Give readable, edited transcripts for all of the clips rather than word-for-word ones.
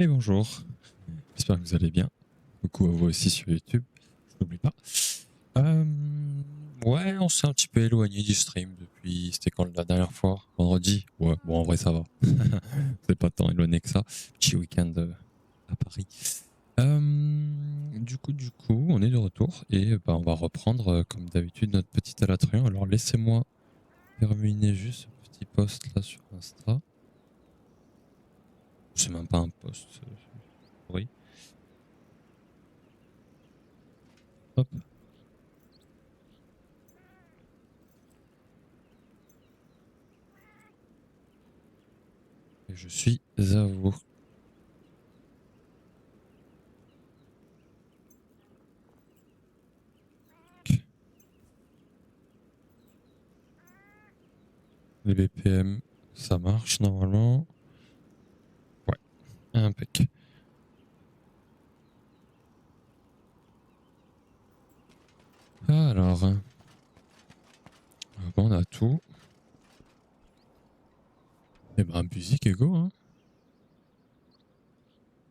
Et bonjour, j'espère que vous allez bien. Coucou à vous aussi sur YouTube, je n'oublie pas. Ouais, on s'est un petit peu éloigné du stream depuis, c'était quand la dernière fois? Vendredi? Ouais, bon en vrai ça va. C'est pas tant éloigné que ça. Petit week-end à Paris. Du coup, on est de retour et bah, on va reprendre comme d'habitude notre petit Alatrion. Alors laissez-moi terminer juste ce petit post là sur Insta. C'est même pas un post. Oui. Hop. Et je suis à vous. Les BPM, ça marche normalement. Ouais, impec. Alors, bon, on a tout. Et ben, musique et go, hein.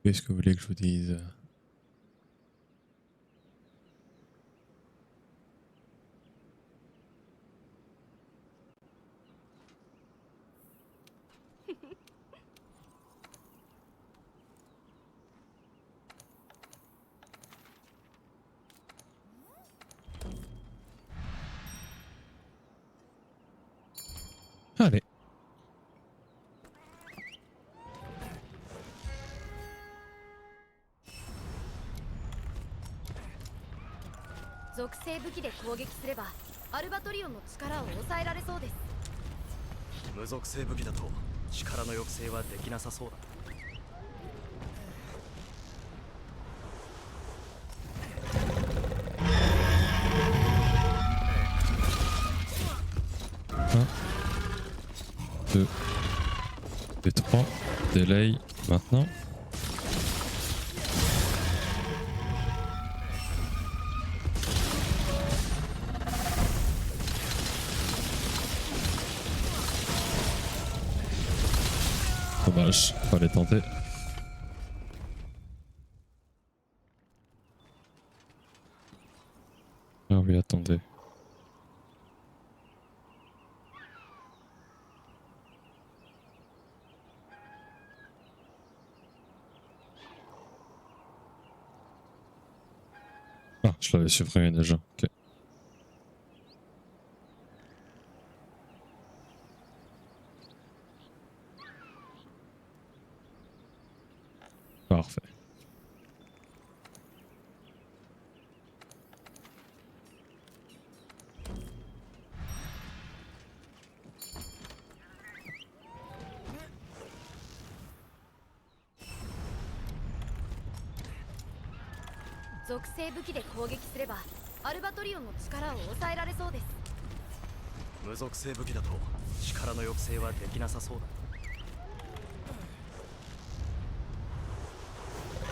Qu'est-ce que vous voulez que je vous dise? Allez. Un, deux, et trois. Delay maintenant. Dommage, fallait tenter. Ah oui, attendez. Ah, je l'avais supprimé déjà. Ok. Parfait.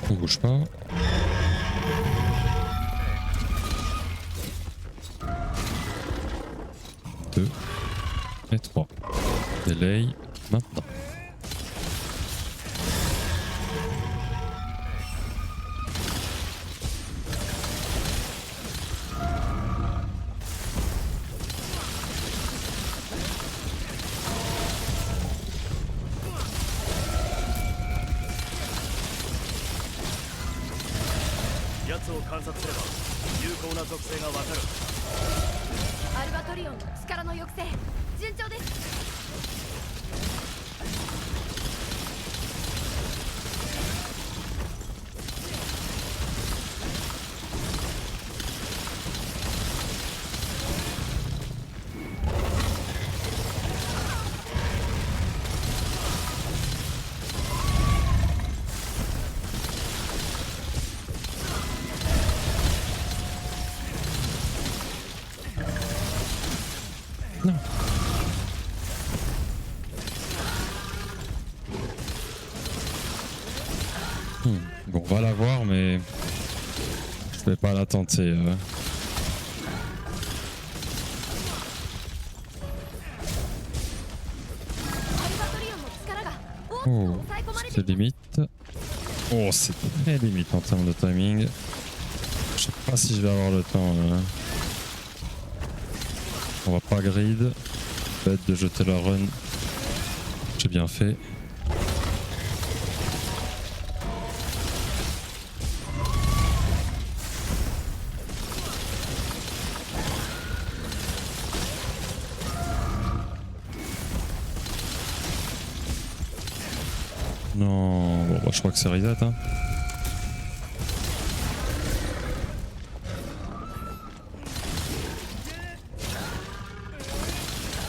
On bouge pas. Deux et trois. Delay maintenant. Non. Bon, on va la voir, mais je vais pas la tenter. Oh, c'est limite. Oh, c'est très limite en termes de timing. Je sais pas si je vais avoir le temps. On va pas grid. Bête de jeter la run. J'ai bien fait. Non, bon, bah, je crois que c'est reset. Hein.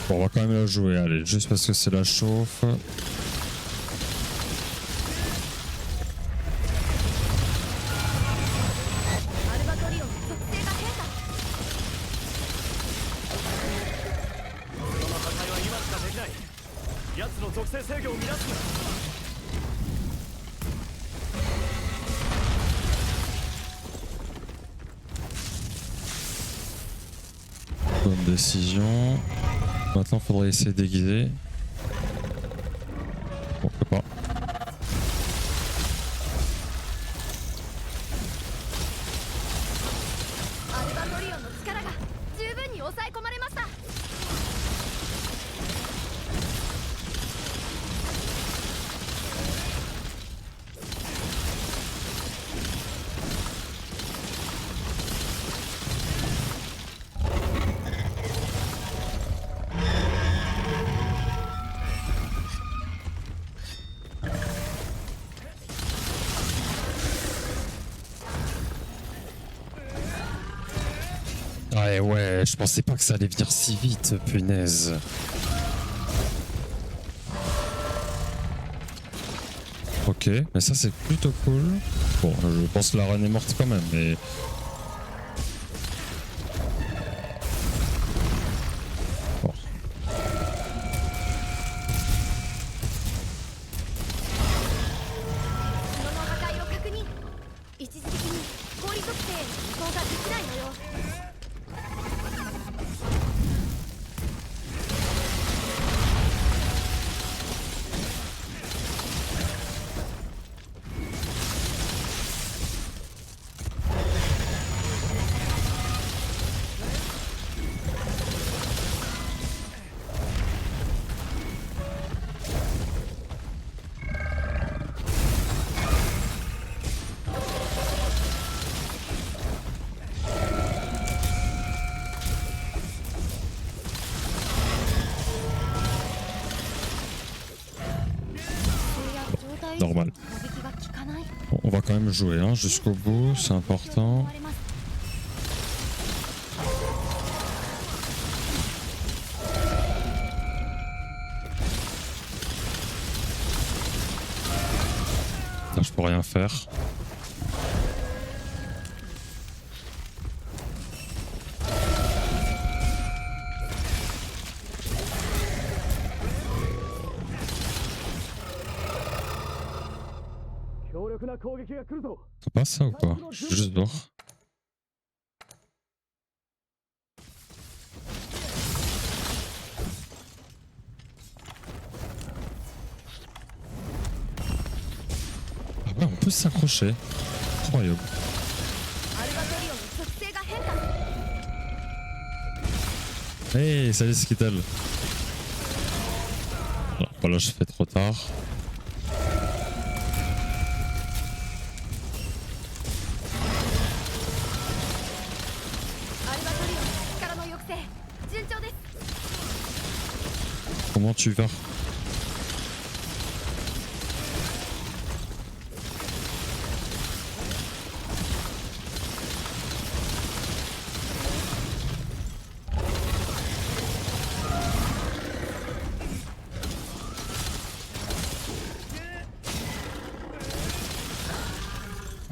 Bon, on va quand même la jouer, allez, juste parce que c'est la chauffe. Bonne décision. Maintenant, faudrait essayer d'aiguiser. Pourquoi pas. Ouais, je pensais pas que ça allait venir si vite, punaise. Ok, mais ça c'est plutôt cool. Bon, je pense que la reine est morte quand même, mais... Bon. Normal. Bon, on va quand même jouer hein, jusqu'au bout, c'est important. Là, je peux rien faire. Ça passe ça ou pas? Je suis juste dehors. Ah ouais, on peut s'accrocher. Incroyable. Hey, salut Skittle. Voilà, je fais trop tard. Comment tu vas?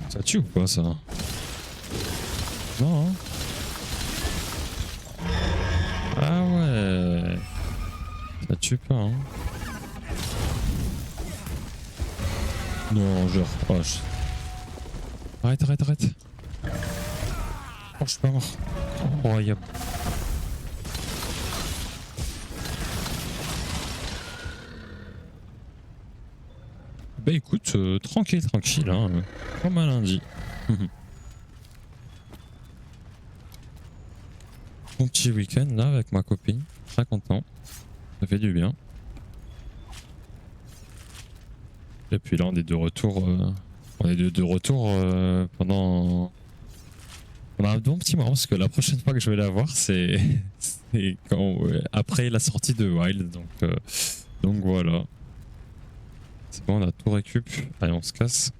Ça tue ou pas ça? Non hein? Ah ouais. Ça tue pas hein? Non, genre. Oh, arrête, arrête, arrête. Oh, je suis pas mort. Incroyable. Bah écoute, tranquille, tranquille, hein, comme un lundi. Mon petit week-end là avec ma copine, très content, ça fait du bien. Et puis là on est de retour, pendant un bon petit moment parce que la prochaine fois que je vais la voir c'est après la sortie de Wild donc voilà. C'est bon, on a tout récup. Allez, on se casse.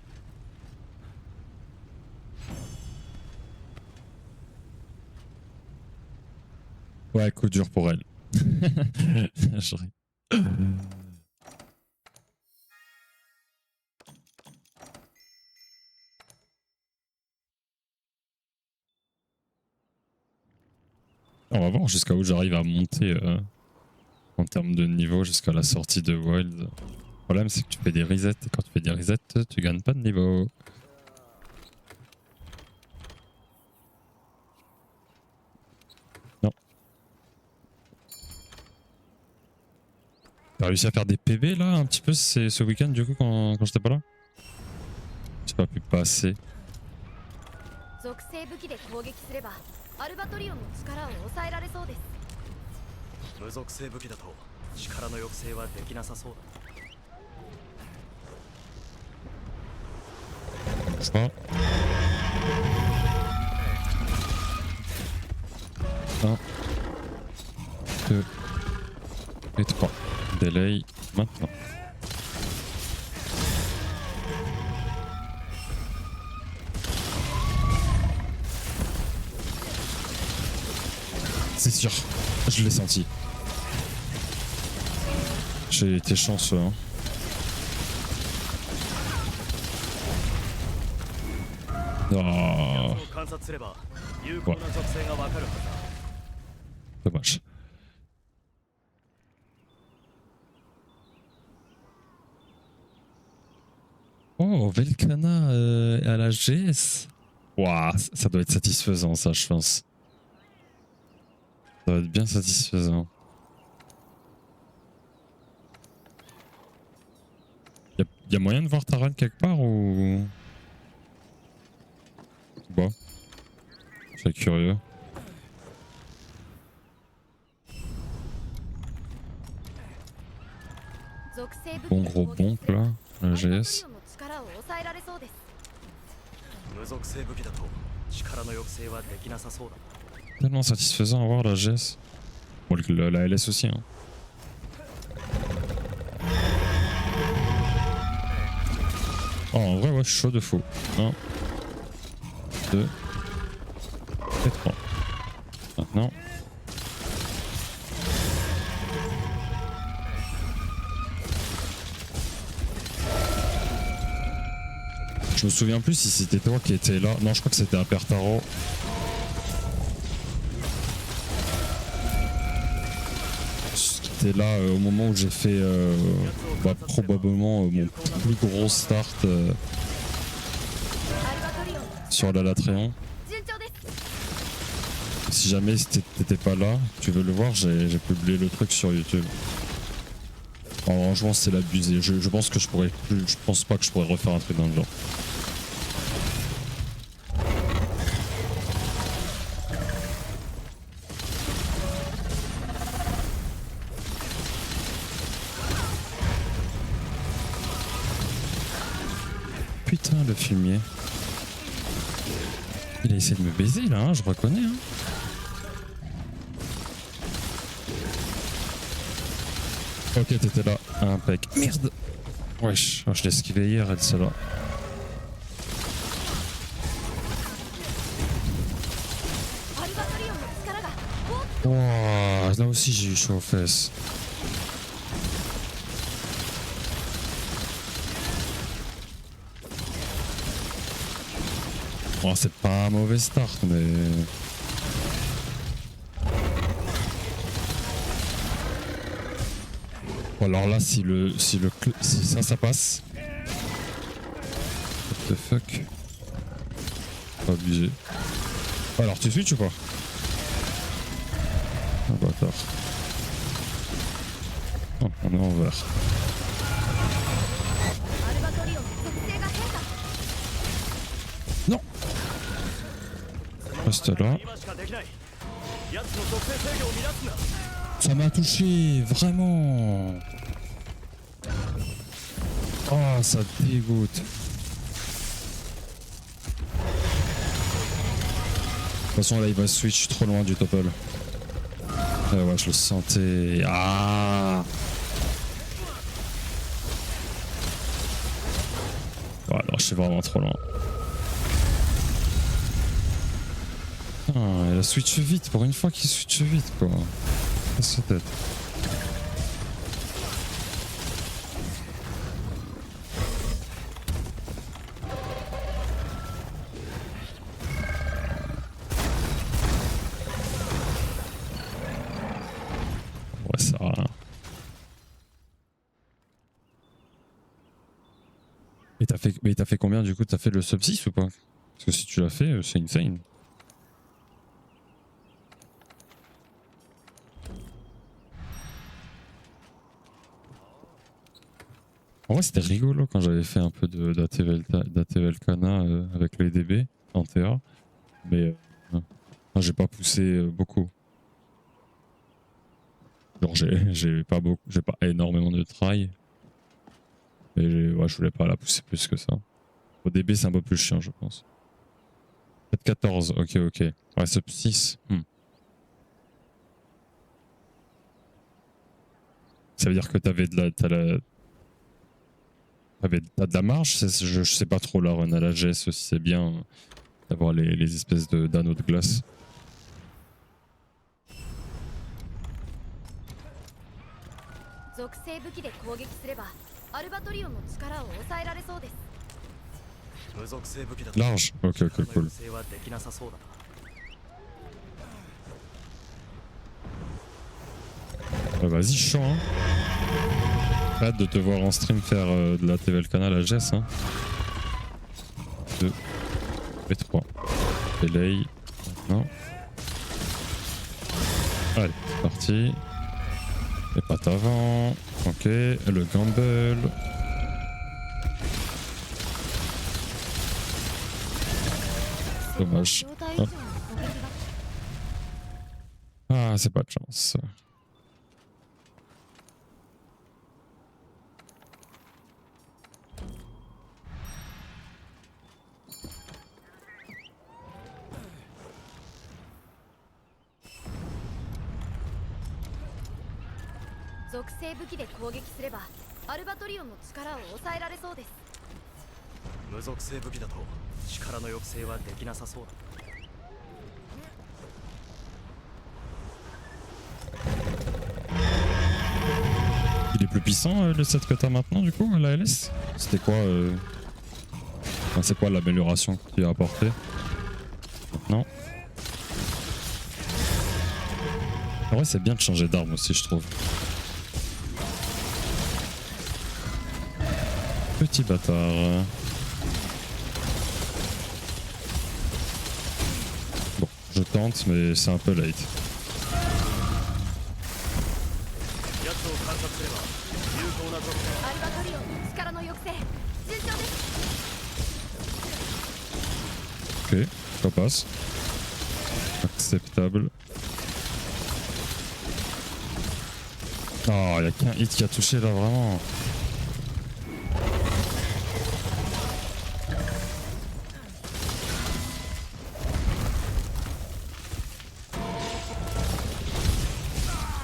Ouais, coup dur pour elle. Je ris. On va voir jusqu'à où j'arrive à monter en termes de niveau jusqu'à la sortie de Wild. Le problème, c'est que tu fais des resets et quand tu fais des resets, tu gagnes pas de niveau. Non. T'as réussi à faire des PV là un petit peu ce week-end du coup quand j'étais pas là? J'ai pas pu passer. 属性武器で攻撃すればアルバトリオンの力を抑えられそうです。無属性武器だと力の抑制はできなさそうだ。 Je crois. 1, 2 et 3. Delay maintenant. C'est sûr, je l'ai senti. J'ai été chanceux. Hein. Oh. Ouais. Dommage. Oh, Velkana à la GS. Waouh, ça doit être satisfaisant ça, je pense. Ça doit être bien satisfaisant. Y a moyen de voir Taran quelque part ou... Bon. C'est curieux. Bon gros bonk là, la GS. Tellement satisfaisant à voir la GS. Bon, la LS aussi. Hein. Oh, en vrai, ouais, je suis chaud de fou. 1, 2 et 3. Maintenant. Je me souviens plus si c'était toi qui étais là. Non, je crois que c'était à Pertaro. C'était là au moment où j'ai fait probablement mon plus gros start sur la Latréon. Si jamais t'étais pas là, tu veux le voir, j'ai publié le truc sur YouTube. Franchement, c'est l'abusé. Je pense que je pense pas que je pourrais refaire un truc dans le genre. Putain, le fumier. Il a essayé de me baiser là, hein, je reconnais. Hein. Ok, t'étais là. Impec. Merde. Wesh, je l'ai esquivé hier, elle, celle-là. Wow, là aussi j'ai eu chaud aux fesses. Bon, c'est pas un mauvais start, mais... Bon, alors là, si ça passe... What the fuck? Pas abusé. Alors, tu switches ou pas? Ah, bâtard. Oh, on est en vert. reste là. 今しかできない奴の属性制御を乱すんだ Ça m'a touché, vraiment. Oh, ça dégoûte. De toute façon, là, il va switch trop loin du topple. Ouais, je le sentais. Ah. Ouais, alors, je suis vraiment trop loin. Putain, il a switch vite, pour une fois qu'il switch vite, quoi. Sa tête. Ouais, ça a rien. Mais t'as fait combien du coup? T'as fait le sub 6 ou pas? Parce que si tu l'as fait, c'est insane. En vrai, c'était rigolo quand j'avais fait un peu d'Atelvelcana avec les DB en TA, mais j'ai pas poussé beaucoup. Genre, j'ai pas énormément de try, mais ouais, je voulais pas la pousser plus que ça. Au DB, c'est un peu plus chiant, je pense. Peut-être 14, ok. Ouais, sub 6. Ça veut dire que t'as de la marge, je sais pas trop la run à la GS si c'est bien d'avoir les espèces d'anneaux de glace. Large, ok, cool. Vas-y, chaud, hein. Hâte de te voir en stream faire de la Telvelcana à la GS, hein. 2 et 3. Delay. Maintenant. Allez, c'est parti. Les pattes avant. Ok, le gamble. Dommage. Hop. Ah, c'est pas de chance. Il est plus puissant le set que t'as maintenant du coup, la LS? C'était quoi enfin, c'est quoi l'amélioration qu'il a apporté maintenant? En vrai, c'est bien de changer d'arme aussi, je trouve. Petit bâtard. Bon, je tente, mais c'est un peu late. Ok, ça passe. Acceptable. Oh, il n'y a qu'un hit qui a touché là, vraiment.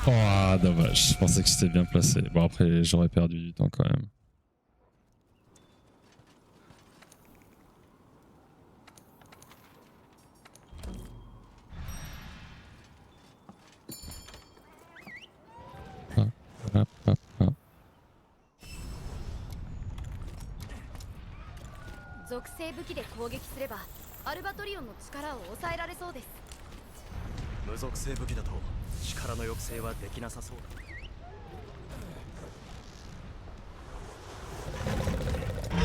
Oh, dommage. Je pensais que j'étais bien placé. Bon, après, j'aurais perdu du temps quand même.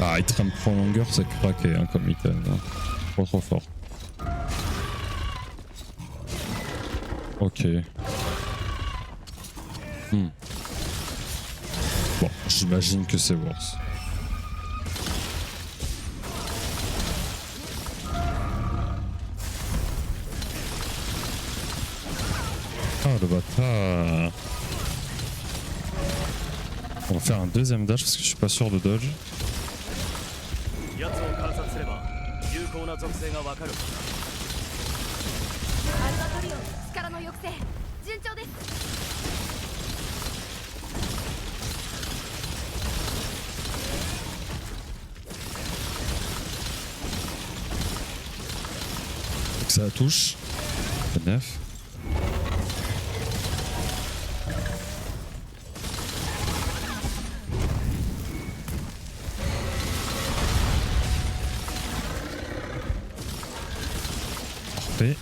Ah, Item Prolonger, c'est craqué hein, comme item. Hein. Trop fort. Ok. Bon, j'imagine que c'est worse. Ah le bâtard. On va faire un deuxième dash parce que je suis pas sûr de dodge. 奴を観察すれば有効な属性がわかる。アルバトリオンの力の抑制順調です。 Faut que ça touche. Fait 9. Parfait.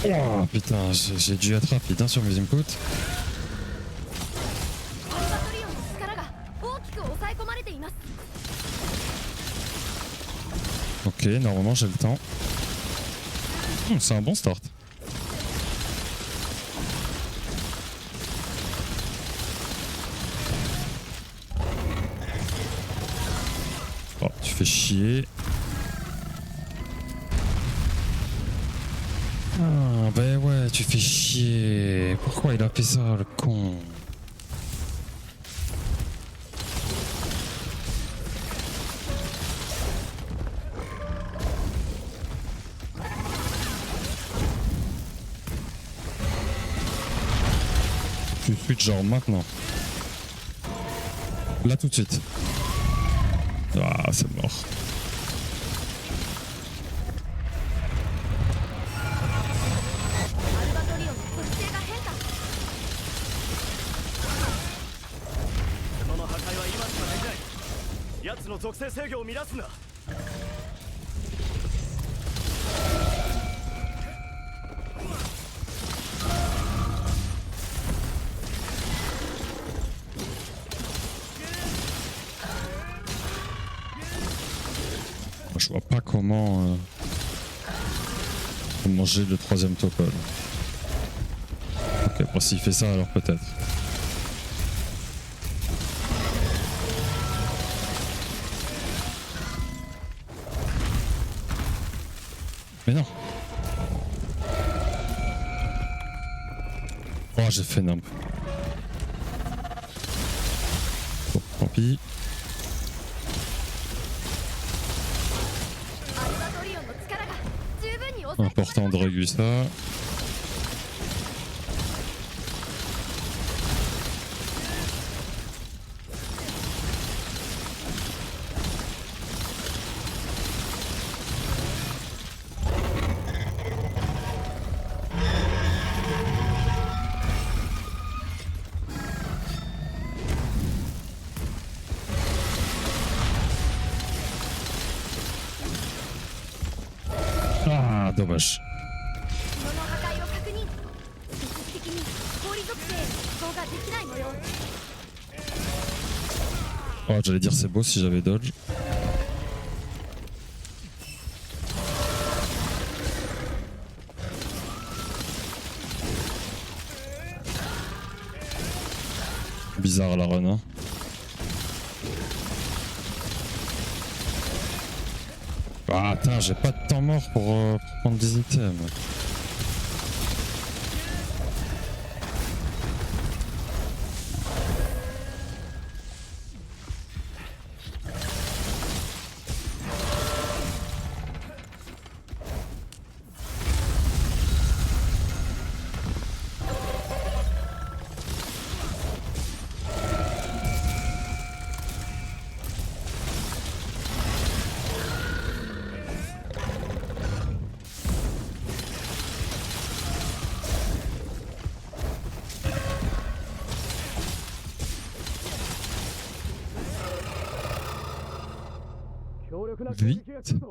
Oh putain, j'ai dû être rapide hein, sur mes inputs. アルバトリオンの力が大きく抑え込まれています。 Ok, normalement j'ai le temps. C'est un bon start. Oh, tu fais chier. Ah, ben ouais, tu fais chier. Pourquoi il a fait ça, le con? Tu switch genre maintenant. Là tout de suite. Ah, c'est mort. Je vois pas comment manger le troisième topol. Ok, bon s'il fait ça alors peut-être. Mais non. Oh j'ai fait nimp. Bon, tant pis. Important de régler ça. Ah, dommage. Oh, j'allais dire c'est beau si j'avais dodge. Bizarre la run hein. Ah attends, j'ai pas de temps mort pour prendre des items. Vite. Putain,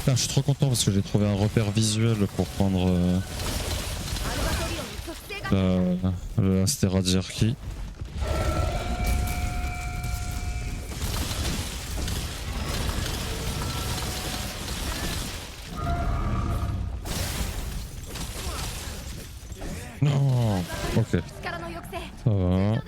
je suis trop content parce que j'ai trouvé un repère visuel pour prendre le Astera Jerky. ok. 力の抑制 Ça va.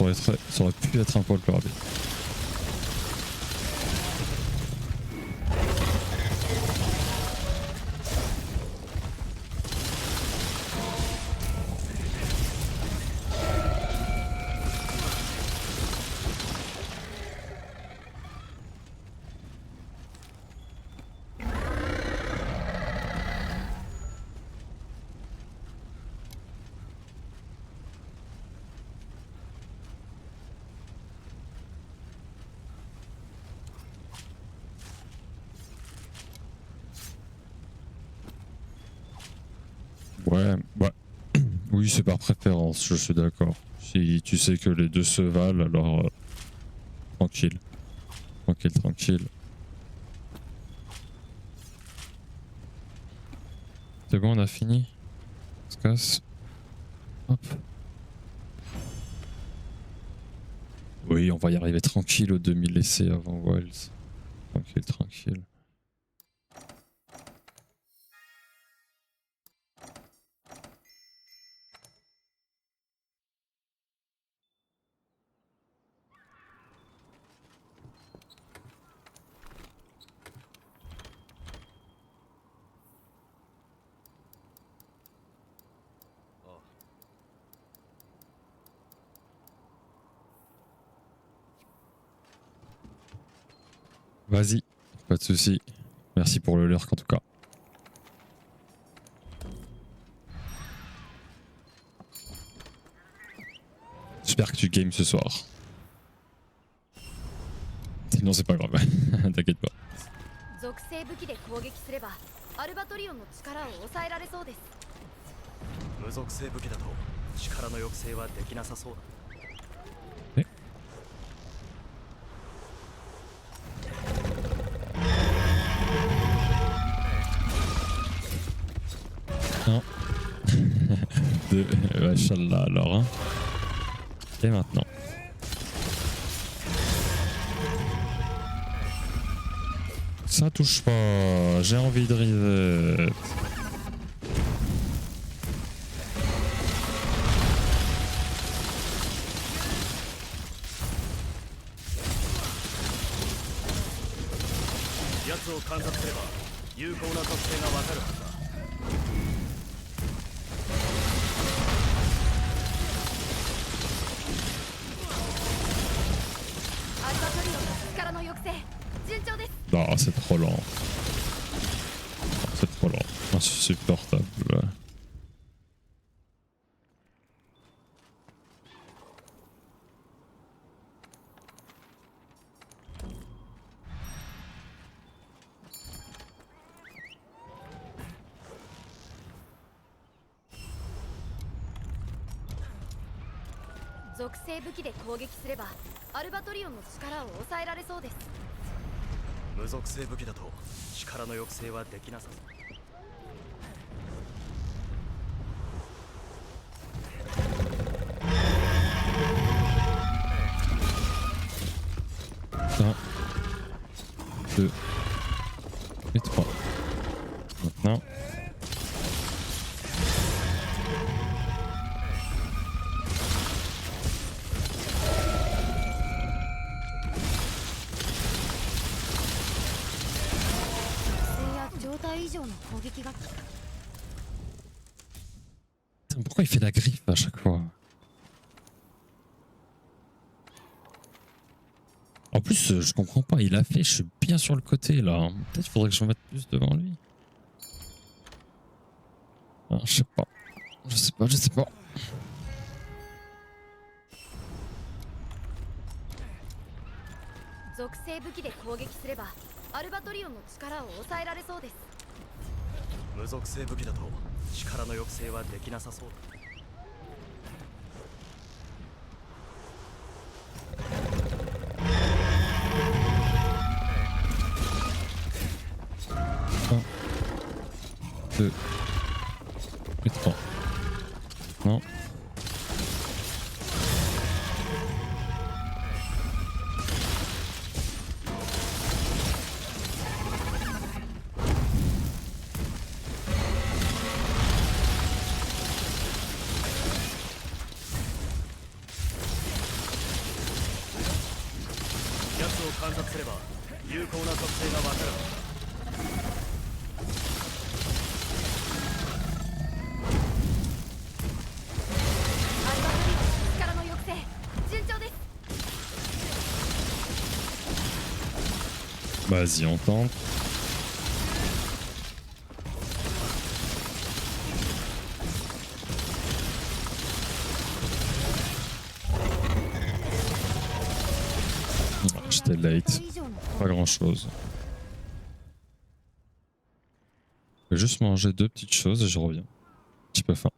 です Ça aurait pu être un poil plus rapide. Ouais, bah. Oui, c'est par préférence, je suis d'accord. Si tu sais que les deux se valent, alors tranquille. Tranquille, tranquille. C'est bon, on a fini. On se casse. Hop. Oui, on va y arriver tranquille aux 2000 essais avant Wells. Tranquille, tranquille. Vas-y, pas de soucis. Merci pour le lurk en tout cas. J'espère que tu games ce soir. Sinon c'est pas grave, t'inquiète pas. 属性武器で攻撃すればアルバトリオンの力を抑えられそうです 無属性武器だと力の抑制はできなさそうだ Non. Machallah alors. Hein. Et maintenant. Ça touche pas, j'ai envie de reset. Non, c'est trop lent. C'est trop lent. Insupportable.無属性武器だと力の抑制はできなさそう 1, 2 et 3. Maintenant. Pourquoi il fait la griffe à chaque fois? En plus, je comprends pas, il a fait, je suis bien sur le côté là. Peut-être qu'il faudrait que je me mette plus devant lui. Ah, je sais pas. Je sais pas, je sais pas.無属性武器だと力の抑制はできなさそうだ 2 et 3. Non. すれば有効な特性がわかる。アルバトリオン力の抑制順調です。 Vas-y, on tente. J'étais late. Pas grand chose. Je vais juste manger 2 petites choses et je reviens. Un petit peu faim.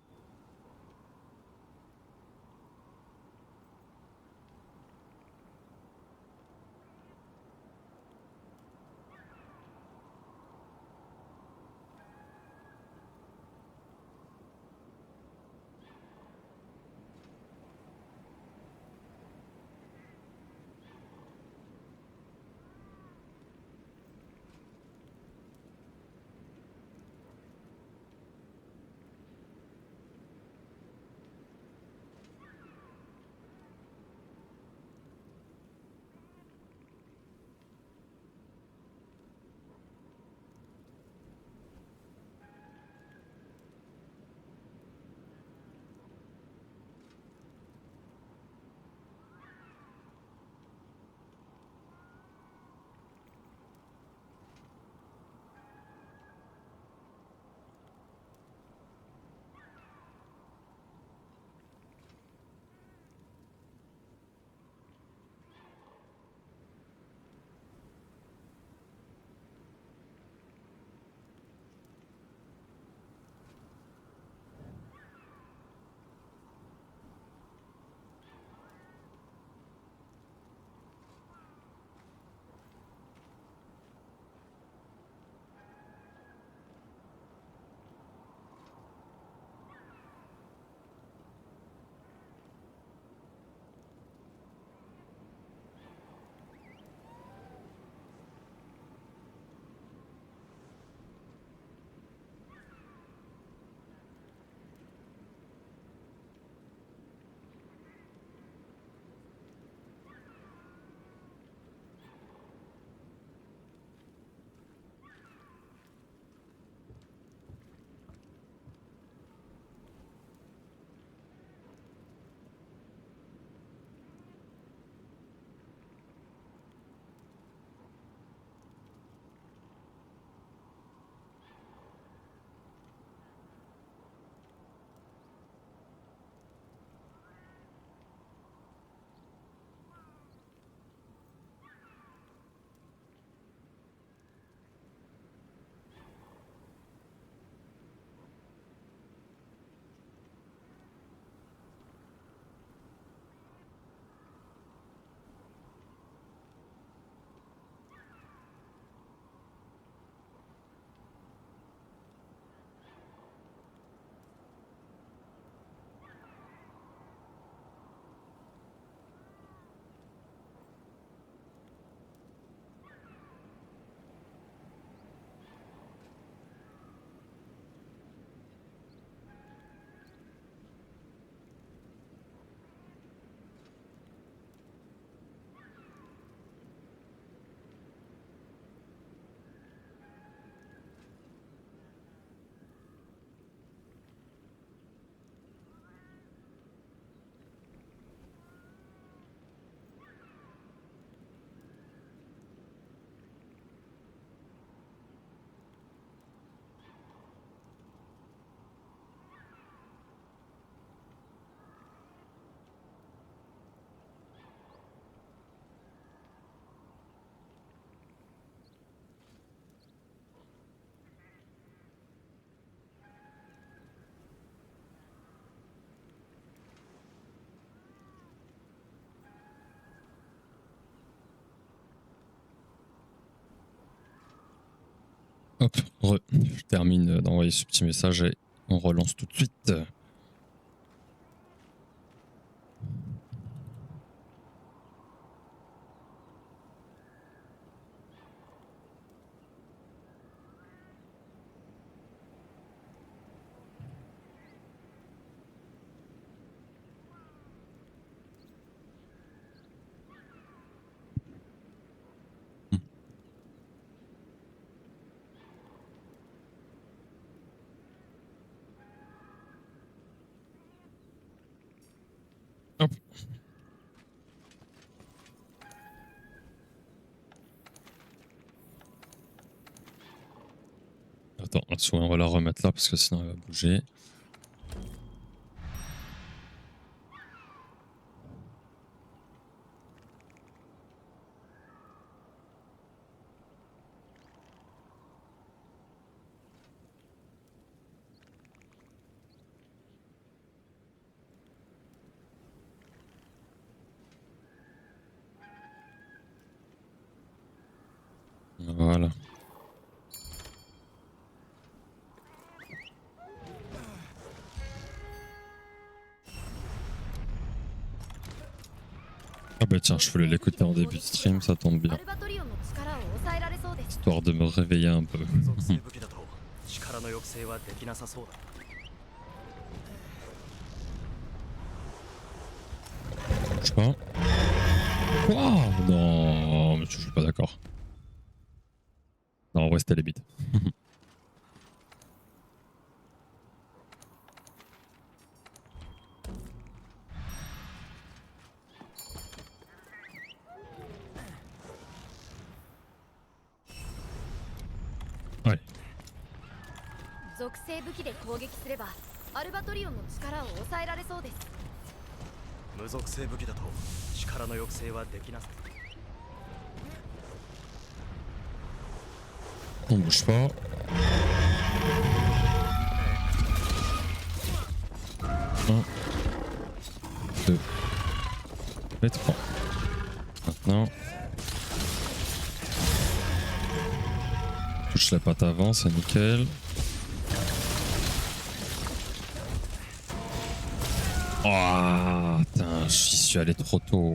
Hop, je termine d'envoyer ce petit message et on relance tout de suite. Attends, la souris, on va la remettre là parce que sinon elle va bouger. Voilà. Ah bah tiens, je voulais l'écouter en début de stream, ça tombe ア bien. ルバトリオンの力を抑えられそうです Histoire de me réveiller un peu. 無属性武器だと力の抑制はできなさそうだ Je sais pas. Quoi? Non, mais je suis pas d'accord. Non, en vrai, c'était les bides. Ouais. 属性武器で攻撃すればアルバトリオンの力を抑えられそうです 無属性武器だと力の抑制はできなさ On bouge pas. Un, deux, et trois. Maintenant. Touche la patte avant, c'est nickel. Oh, putain, j'y suis allé trop tôt.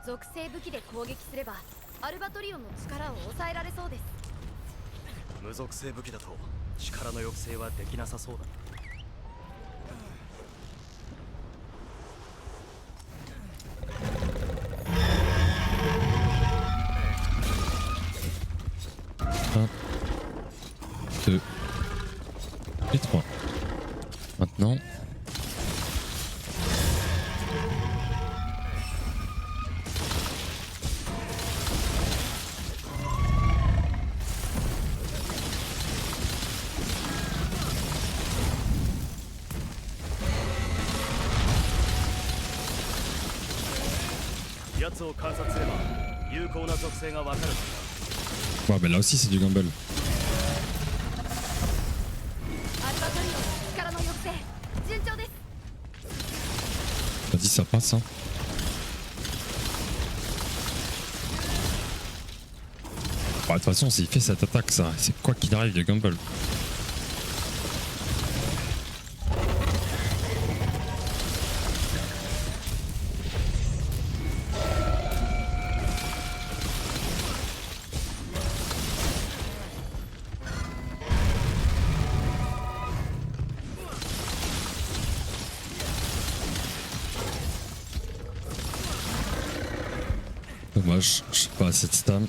« 属性武器で攻撃すればアルバトリオンの力を抑えられそうです 無属性武器だと力の抑制はできなさそうだ Un, deux et trois. Maintenant. Ouais, mais là aussi c'est du gamble. アルバトリオンの力の抑制順調です Vas-y, ça passe, hein. Bah, de toute façon, s'il fait cette attaque, ça, c'est quoi qu'il arrive, du gamble. Dommage, je sais pas assez de stam.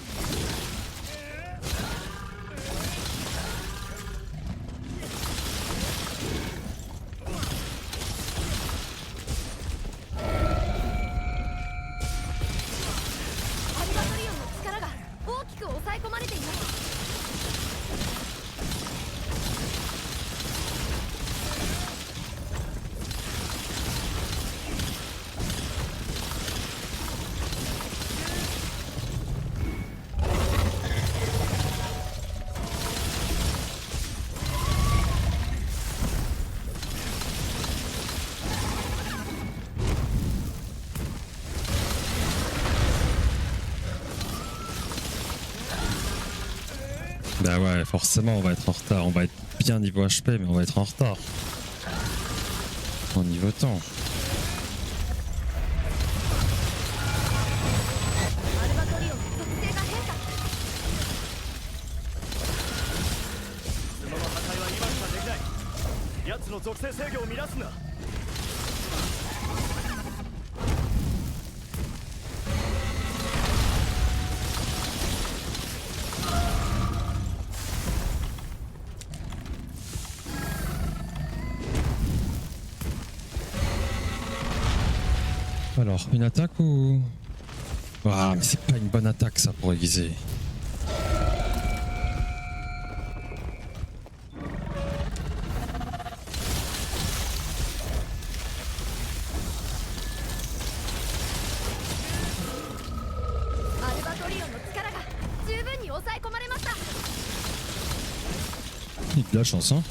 Bah ouais, forcément on va être en retard. On va être bien niveau HP, mais on va être en retard. En niveau temps. alors, une attaque ou... Ah, mais c'est pas une bonne attaque ça pour aiguiser. Il a de la chance, hein.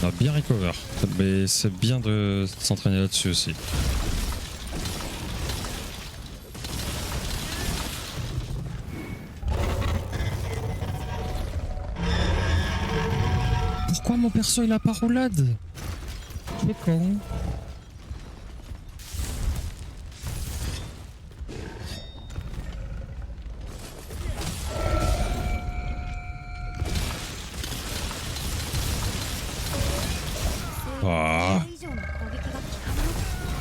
On a bien recover. Mais c'est bien de s'entraîner là-dessus aussi. Pourquoi mon perso il a pas roulade? C'est con. Ah.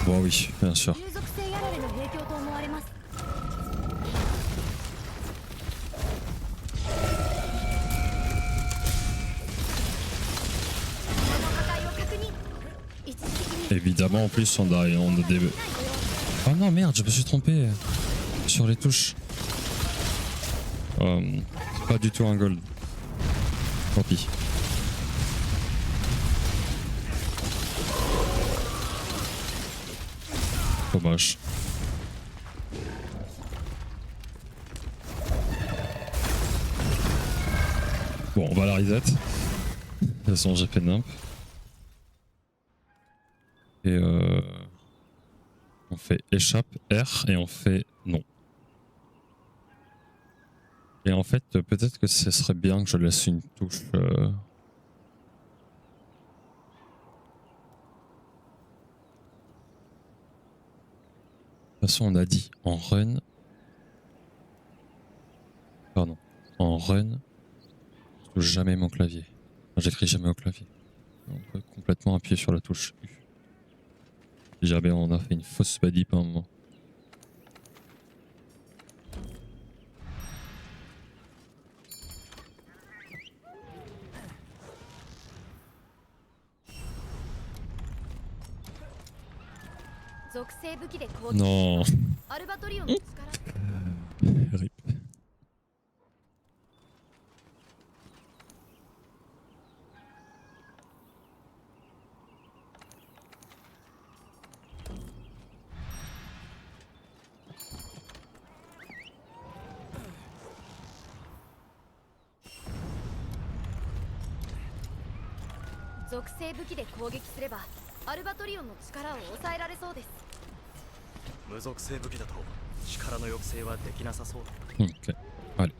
Bon oui, bien sûr. Évidemment, en plus, on a des... Oh non, merde, je me suis trompé sur les touches. C'est pas du tout un gold. Tant pis. Dommage. Bon, on va la reset. De toute façon, j'ai fait nimp. Et on fait échappe R et on fait non. Et en fait, peut-être que ce serait bien que je laisse une touche. De toute façon, on a dit en run. Pardon. En run, je touche jamais mon clavier. Enfin, j'écris jamais au clavier. On peut complètement appuyer sur la touche U. Jamais on a fait une fausse badip à un moment. Non. Rip. Ok, allez,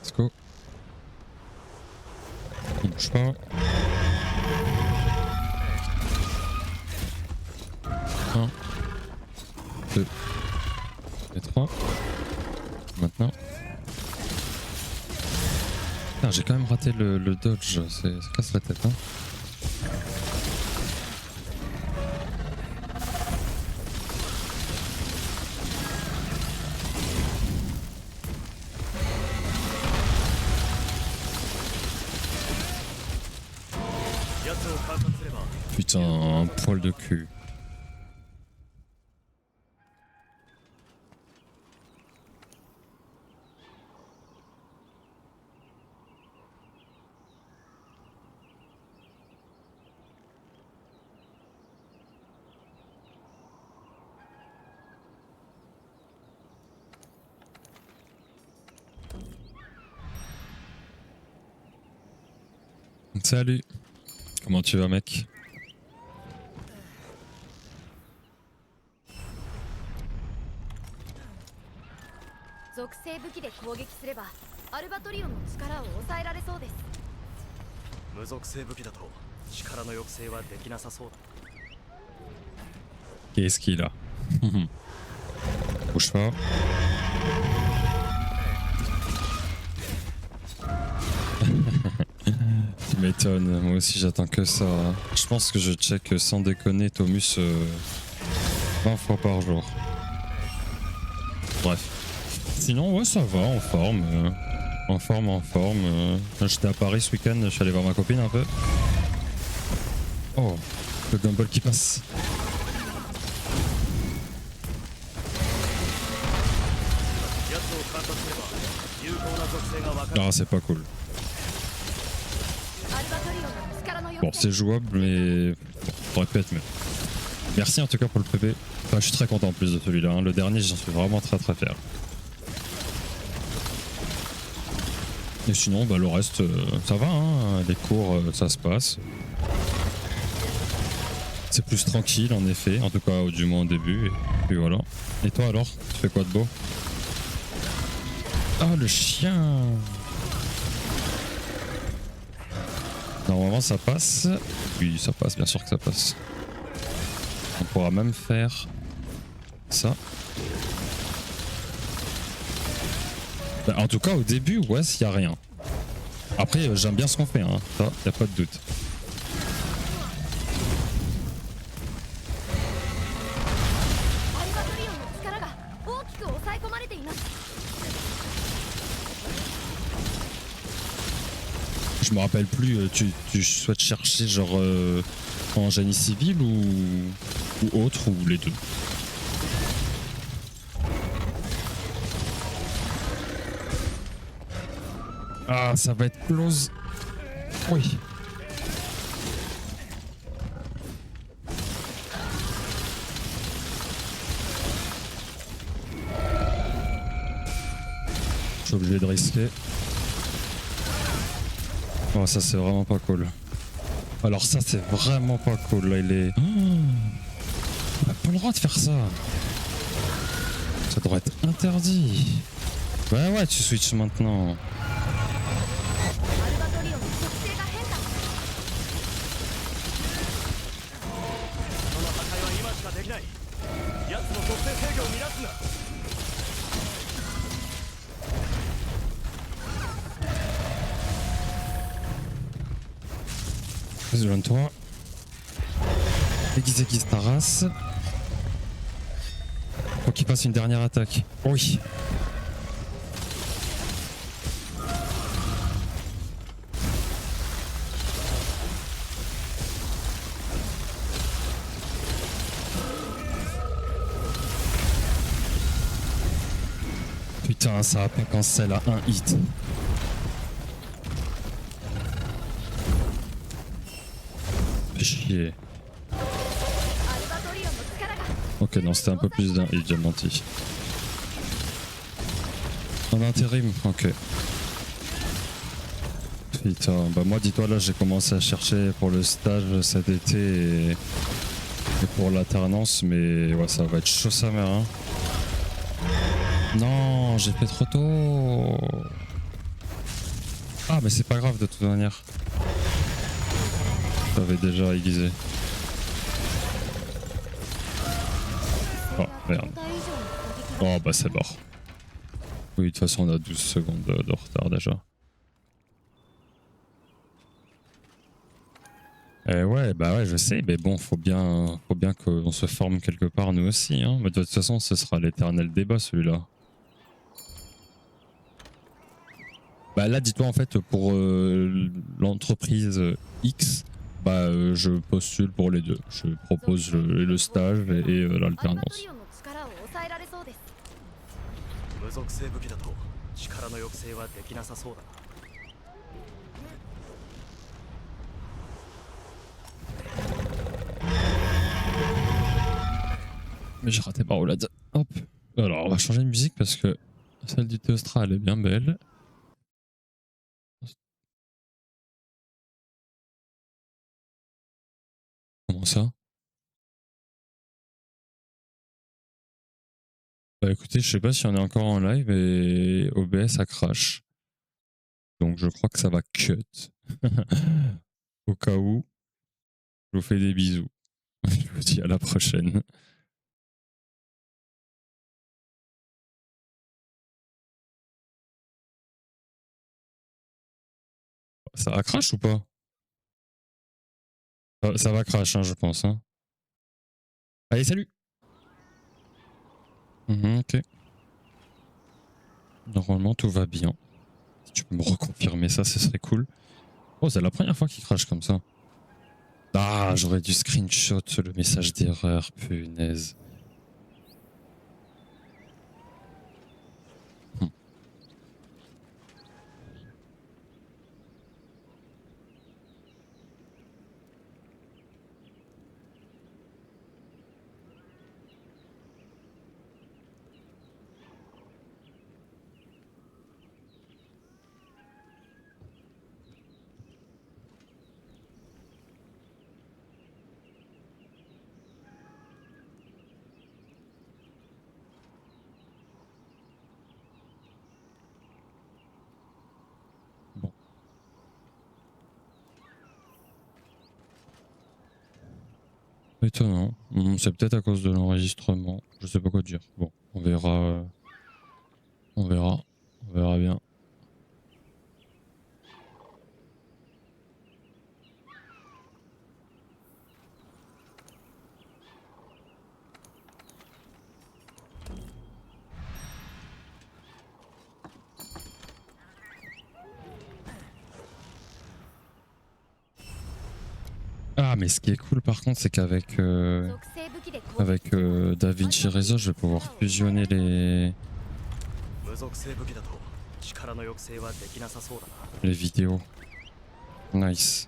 let's go. Il bouge pas. Un, deux, et trois. Maintenant. Putain, j'ai quand même raté le dodge, ça casse la tête, hein. Putain, un poil de cul. Salut. Comment tu vas, mec? Qu'est-ce qu'il a? Bouge pas. Tu m'étonnes, moi aussi j'attends que ça. Je pense que je check sans déconner Tomus 20 fois par jour. Bref. Sinon, ouais, ça va, en forme. En forme. J'étais à Paris ce week-end, je suis allé voir ma copine un peu. Oh, le gumball qui passe. を観察すれば有効な属性がわかる。 Ah, c'est pas cool. アルバトリオンの力の Bon, 抑制 c'est jouable, mais bon, ça aurait pu être mieux. Merci en tout cas pour le PP. Enfin, je suis très content en plus de celui-là. Hein. Le dernier, j'en suis vraiment très très fier. Et sinon, bah, le reste, ça va. Hein. Les cours, ça se passe. C'est plus tranquille en effet, en tout cas du moins au début. Et puis voilà. Et toi alors, tu fais quoi de beau? Ah, le chien! Normalement ça passe. Oui, ça passe, bien sûr que ça passe. On pourra même faire ça. Bah, en tout cas au début, ouais, il n'y a rien. Après, j'aime bien ce qu'on fait, hein. Ça, y a pas de doute. Je me rappelle plus, tu souhaites chercher genre en génie civil ou autre ou les deux? Ah, ça va être close. Oui. Je suis obligé de risquer. Oh, ça c'est vraiment pas cool. Alors ça c'est vraiment pas cool. Là il est... Oh, on a pas le droit de faire ça. Ça devrait être interdit. Ouais ouais, tu switches maintenant. アルバトリオンの属性が変だ。その破壊は今しかできない。奴の属性制御を乱すな。 Présente-toi. Aiguise ta race. Faut qu'il fasse une dernière attaque. Oui. Putain, ça a pas cancel à un hit. Chier. Ok, non, c'était un peu plus d'un hit, j'ai menti. En intérim, ok. Putain, bah moi dis-toi là j'ai commencé à chercher pour le stage cet été et pour l'alternance, mais ouais ça va être chaud sa mère hein. Non, j'ai fait trop tôt. Ah mais c'est pas grave de toute manière. J'avais déjà aiguisé. Oh merde. Oh bah c'est mort. Oui de toute façon on a 12 secondes de retard déjà. Ouais bah ouais je sais mais bon faut bien qu'on se forme quelque part nous aussi hein. Mais de toute façon ce sera l'éternel débat celui-là. Bah là dis-toi en fait pour l'entreprise X bah je postule pour les deux. Je propose le stage et l'alternance. 無属性武器だと力の抑制はできなさそうだな。 Mais j'ai raté ma roulade. Hop. Alors on va changer de musique parce que celle du Théostra elle est bien belle. Comment ça? Bah écoutez, je sais pas si on est encore en live et OBS a crash. Donc je crois que ça va cut. Au cas où, je vous fais des bisous. Je vous dis à la prochaine. Ça va crash ou pas? Ça va crash, hein, je pense. Hein. Allez, salut! Ok. Normalement, tout va bien. Si tu peux me reconfirmer ça, ce serait cool. Oh, c'est la première fois qu'il crash comme ça. Ah, j'aurais dû screenshot le message d'erreur, punaise. Étonnant. C'est peut-être à cause de l'enregistrement. Je sais pas quoi dire. Bon, on verra. On verra. On verra bien. Ah, mais ce qui est cool par contre, c'est qu'avec 属性武器で攻撃 avec DaVinci Resolve, je vais pouvoir fusionner les 無属性武器だと力の抑制はできなさそうだな。 vidéos. Nice.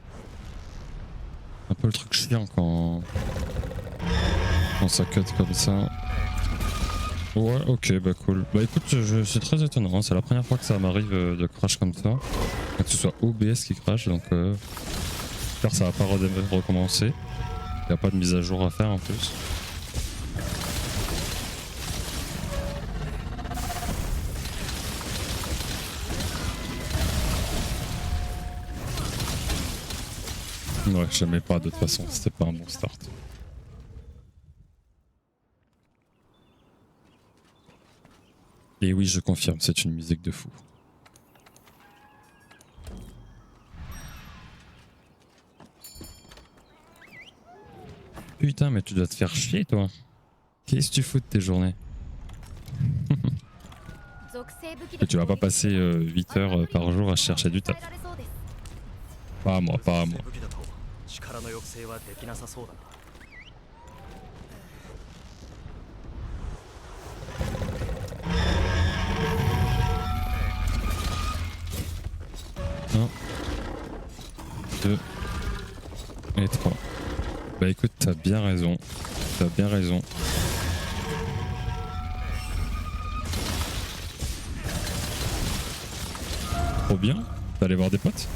Un peu le truc chiant quand ça cut comme ça. Ouais, ok, bah cool. Bah écoute, c'est très étonnant. Hein. C'est la première fois que ça m'arrive de crash comme ça. Que ce soit OBS qui crash, donc j'espère que ça va pas recommencer. Il n'y a pas de mise à jour à faire en plus. Ouais, j'aimais pas de toute façon, c'était pas un bon start. Et oui, je confirme, c'est une musique de fou. Putain, mais tu dois te faire chier, toi. Qu'est-ce que tu fous de tes journées? 属性武器 Et で tu vas pas passer 8 heures par jour à chercher du taf. られそうです Pas à moi, 無 pas à 属 moi. 性武器だと力の抑制はできなさそうだな。 1, 2 et 3. Bah écoute, t'as bien raison. T'as bien raison. Trop bien. T'es allé voir des potes?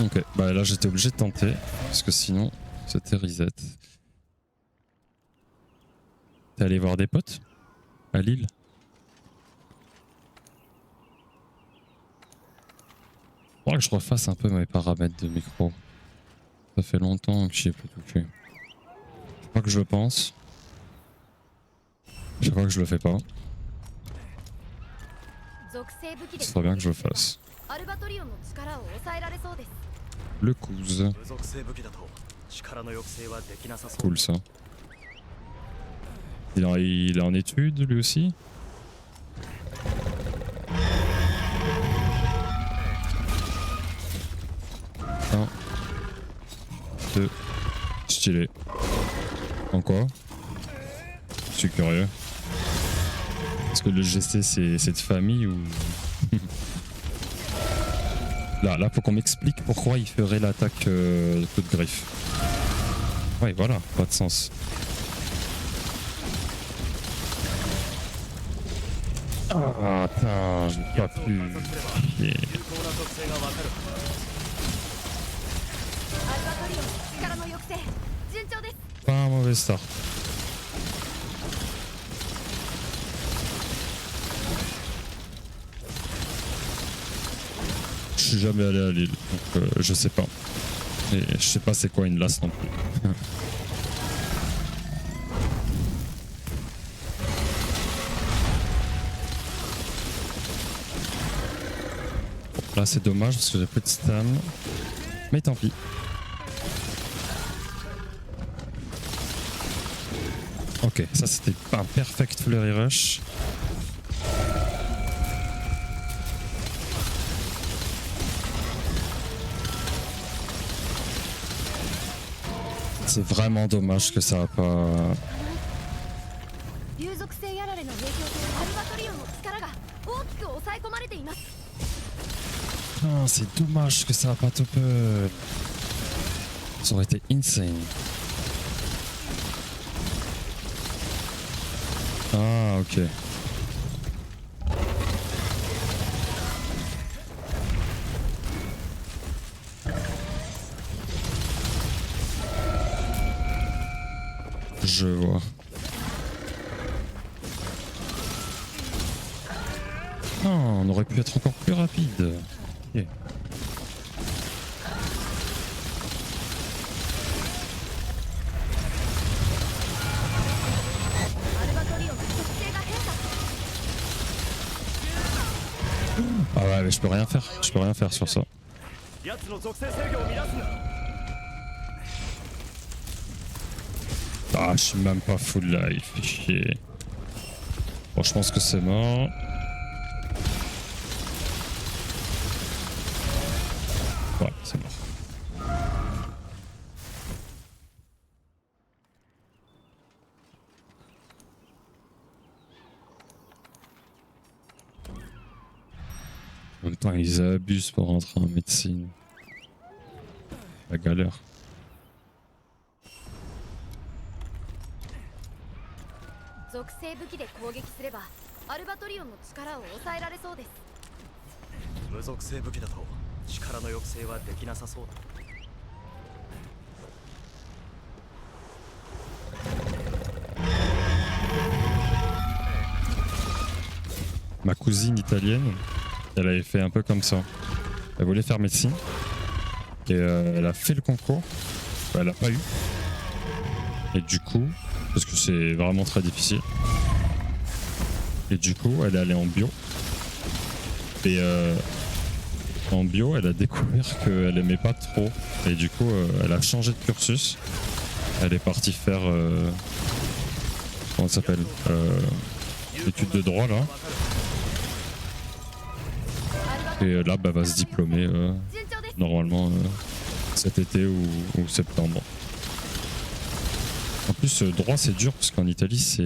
Ok, bah là j'étais obligé de tenter, parce que sinon c'était reset. T'es allé voir des potes? À Lille? Faudra que je refasse un peu mes paramètres de micro. Ça fait longtemps que j'y ai plus touché. Je crois que je le pense. Je crois que je le fais pas. 属性武器で Ce serait bien que je le fasse. アルバトリオンの力を抑えられそうです Le couze. 無属性武器だと力の抑制はできなさそう。 Cool ça. Il est en études lui aussi? Un. 2. Stylé. En quoi? Je suis curieux. Est-ce que le GC c'est de famille ou... Là, faut qu'on m'explique pourquoi il ferait l'attaque coup de griffe. Ouais, voilà, pas de sens. Ah, putain, j'ai pas pu. Yeah. 有効な属性がわかる。 アルバトリオンの力の抑制順調です Pas un mauvais start. Je suis jamais allé à Lille, donc je sais pas. Et je sais pas c'est quoi une lasse non plus. Là c'est dommage parce que j'ai plus de stam. Mais tant pis. Ok, ça c'était un perfect flurry rush. C'est vraiment dommage que ça a pas... 竜属性やられの影響でアルバトリオンの力が大きく抑え込まれています Non, c'est dommage que ça a pas top up. Ça aurait été insane. Ah, ok. Je vois. Ah, on aurait pu être encore plus rapide. Ok. アルバトリオンの特性が変化。 Ah ouais, mais je peux rien faire. Je peux rien faire sur ça. 奴の属性制御を乱すな。 Ah, je suis même pas full life. Fait chier. Bon, je pense que c'est mort. Ouais, c'est mort. En même temps, ils abusent pour rentrer en médecine. La galère. 属性武器で攻撃すればアルバトリオンの力を抑えられそうです。無属性武器だと力の抑制はできなさそうだ。 Ma cousine italienne, elle avait fait un peu comme ça. Elle voulait faire médecine. Et elle a fait le concours. Elle l'a pas eu. Et du coup, parce que c'est vraiment très difficile. Et du coup, elle est allée en bio. Et en bio, elle a découvert qu'elle aimait pas trop. Et du coup, elle a changé de cursus. Elle est partie faire... comment ça s'appelle études de droit là. Et là, bah, va se diplômer 順調です。 normalement cet été ou septembre. En plus, droit c'est dur parce qu'en Italie,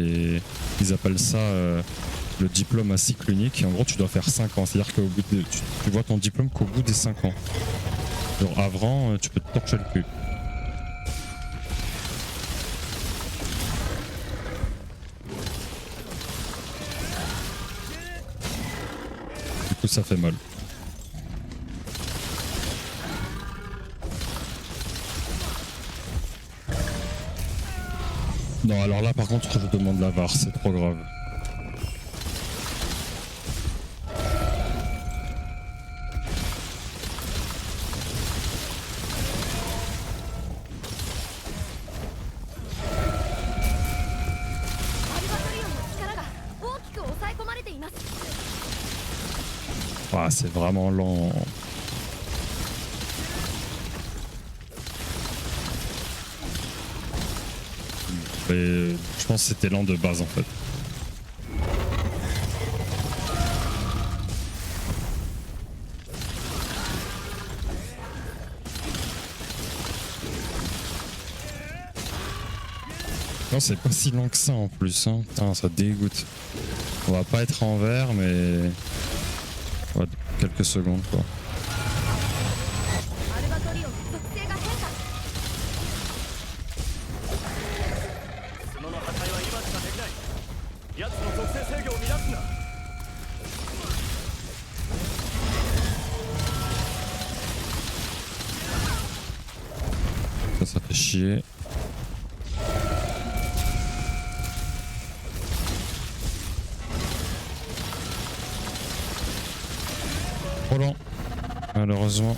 ils appellent ça le diplôme à cycle unique. Et en gros, tu dois faire 5 ans. C'est-à-dire qu'au bout de, tu vois ton diplôme qu'au bout des 5 ans. Genre avant, tu peux te torcher le cul. Du coup, ça fait mal. Non, alors là, par contre, je demande la VAR, c'est trop grave. Ah, c'est vraiment lent. Mais je pense que c'était lent de base en fait. Non, c'est pas si lent que ça en plus. Hein. Putain, ça dégoûte. On va pas être en vert, mais... Ouais, quelques secondes quoi. 奴の属性制御を乱すな。 Ça fait chier. Trop lent, malheureusement.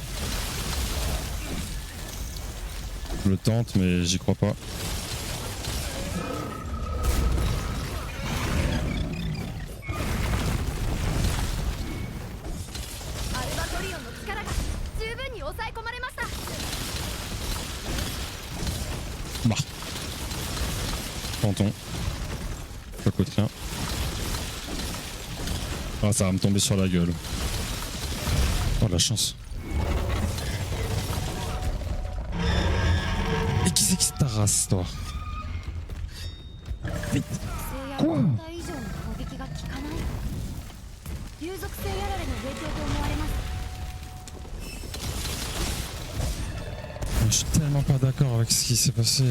Je le tente, mais j'y crois pas. Bah. Tentons. Ça coûte rien. Ah, ça va me tomber sur la gueule. Oh, la chance. Et qui c'est qui se tarasse, toi? Vite. Quoi? Je suis tellement pas d'accord avec ce qui s'est passé.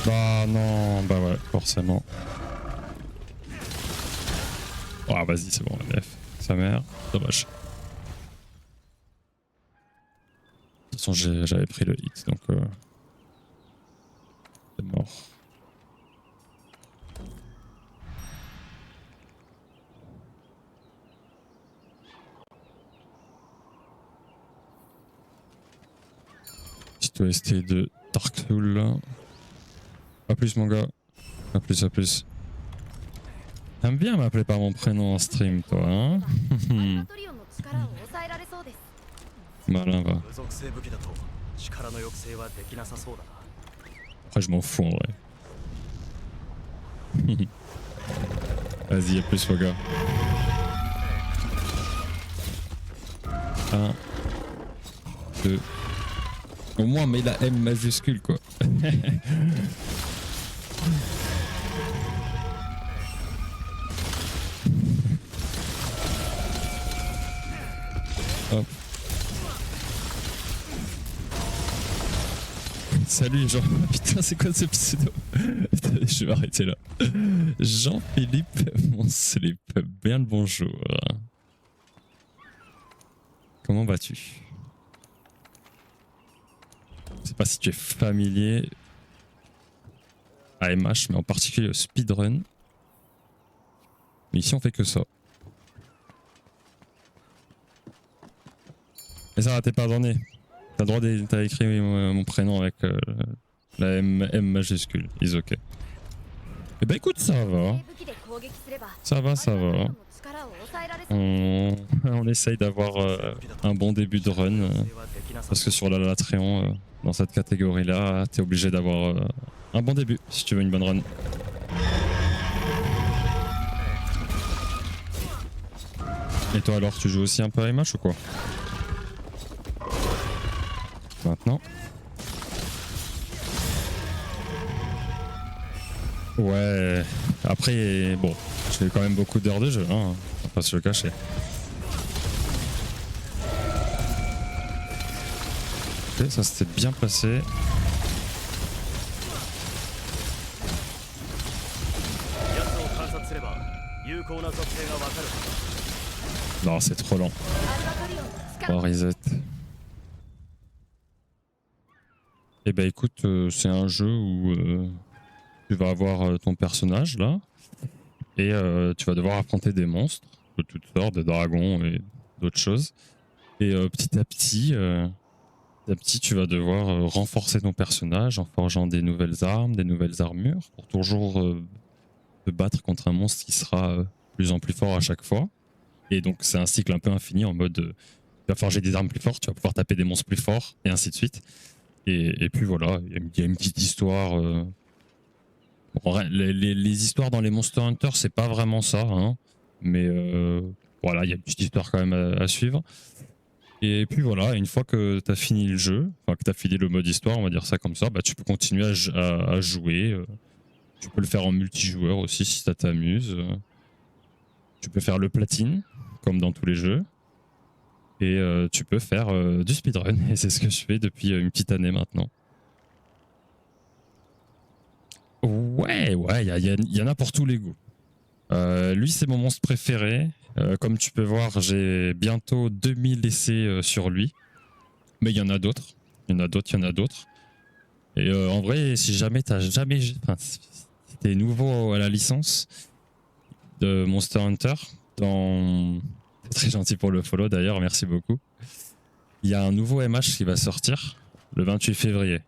Bah non, bah ouais, forcément. Ah vas-y, c'est bon, F. Sa mère, dommage. De toute façon, j'avais pris le hit, donc mort. Petite OST de Dark Souls. A plus mon gars. A plus, à plus. T'aimes bien m'appeler par mon prénom en stream toi, hein? アルバトリオンの力を抑えられそうです。 Malin va. 無属性武器だと力の抑制はできなさそうだな。 Après je m'en fous en vrai. Vas-y, à plus mon gars. 1, 2. Au moins mais la M majuscule quoi. Hop. Salut Jean. Putain, c'est quoi ce pseudo? Je vais arrêter là. Jean-Philippe, mon slip. Bien le bonjour. Comment vas-tu? Je sais pas si tu es familier à MH, mais en particulier au speedrun. Mais ici on fait que ça. Et ça va, t'es pardonné. T'as le droit t'as écrit mon prénom avec la M majuscule. Is ok. Eh ben écoute, ça va. 武器で攻撃すれば Ça va, ア ça ルバトリオ va. ンの力を抑えられそうです。 On essaye d'avoir un bon début de run. はできなさ Parce que sur la Latréon, dans cette catégorie-là, t'es obligé d'avoir un bon début si tu veux une bonne run. Et toi alors, tu joues aussi un peu à MH ou quoi? Maintenant. Ouais, après, bon, j'ai quand même beaucoup d'heures de jeu, hein, on va pas se le cacher. Ok, ça s'était bien passé. Non, c'est trop lent. アルバトリオンの力 Oh, reset. Eh ben écoute, c'est un jeu où tu vas avoir ton personnage là, et tu vas devoir affronter des monstres de toutes sortes, des dragons et d'autres choses. Et petit à petit, tu vas devoir renforcer ton personnage en forgeant des nouvelles armes, des nouvelles armures, pour toujours te battre contre un monstre qui sera de plus en plus fort à chaque fois. Et donc c'est un cycle un peu infini en mode tu vas forger des armes plus fortes, tu vas pouvoir taper des monstres plus forts, et ainsi de suite. Et puis voilà, il y a une petite histoire. Bon, les histoires dans les Monster Hunter, c'est pas vraiment ça, hein, mais voilà, il y a une petite histoire quand même à suivre. Et puis voilà, une fois que tu as fini le jeu, enfin que tu as fini le mode histoire, on va dire ça comme ça, bah, tu peux continuer à jouer. Tu peux le faire en multijoueur aussi si ça t'amuse. Tu peux faire le platine, comme dans tous les jeux. Et tu peux faire du speedrun, et c'est ce que je fais depuis une petite année maintenant. Ouais, il y en a pour tous les goûts. Lui, c'est mon monstre préféré. Comme tu peux voir, j'ai bientôt 2000 essais sur lui. Mais il y en a d'autres. Il y en a d'autres. Et en vrai, si jamais si t'es nouveau à la licence de Monster Hunter, c'est très gentil pour le follow d'ailleurs, merci beaucoup. Il y a un nouveau MH qui va sortir le 28 février.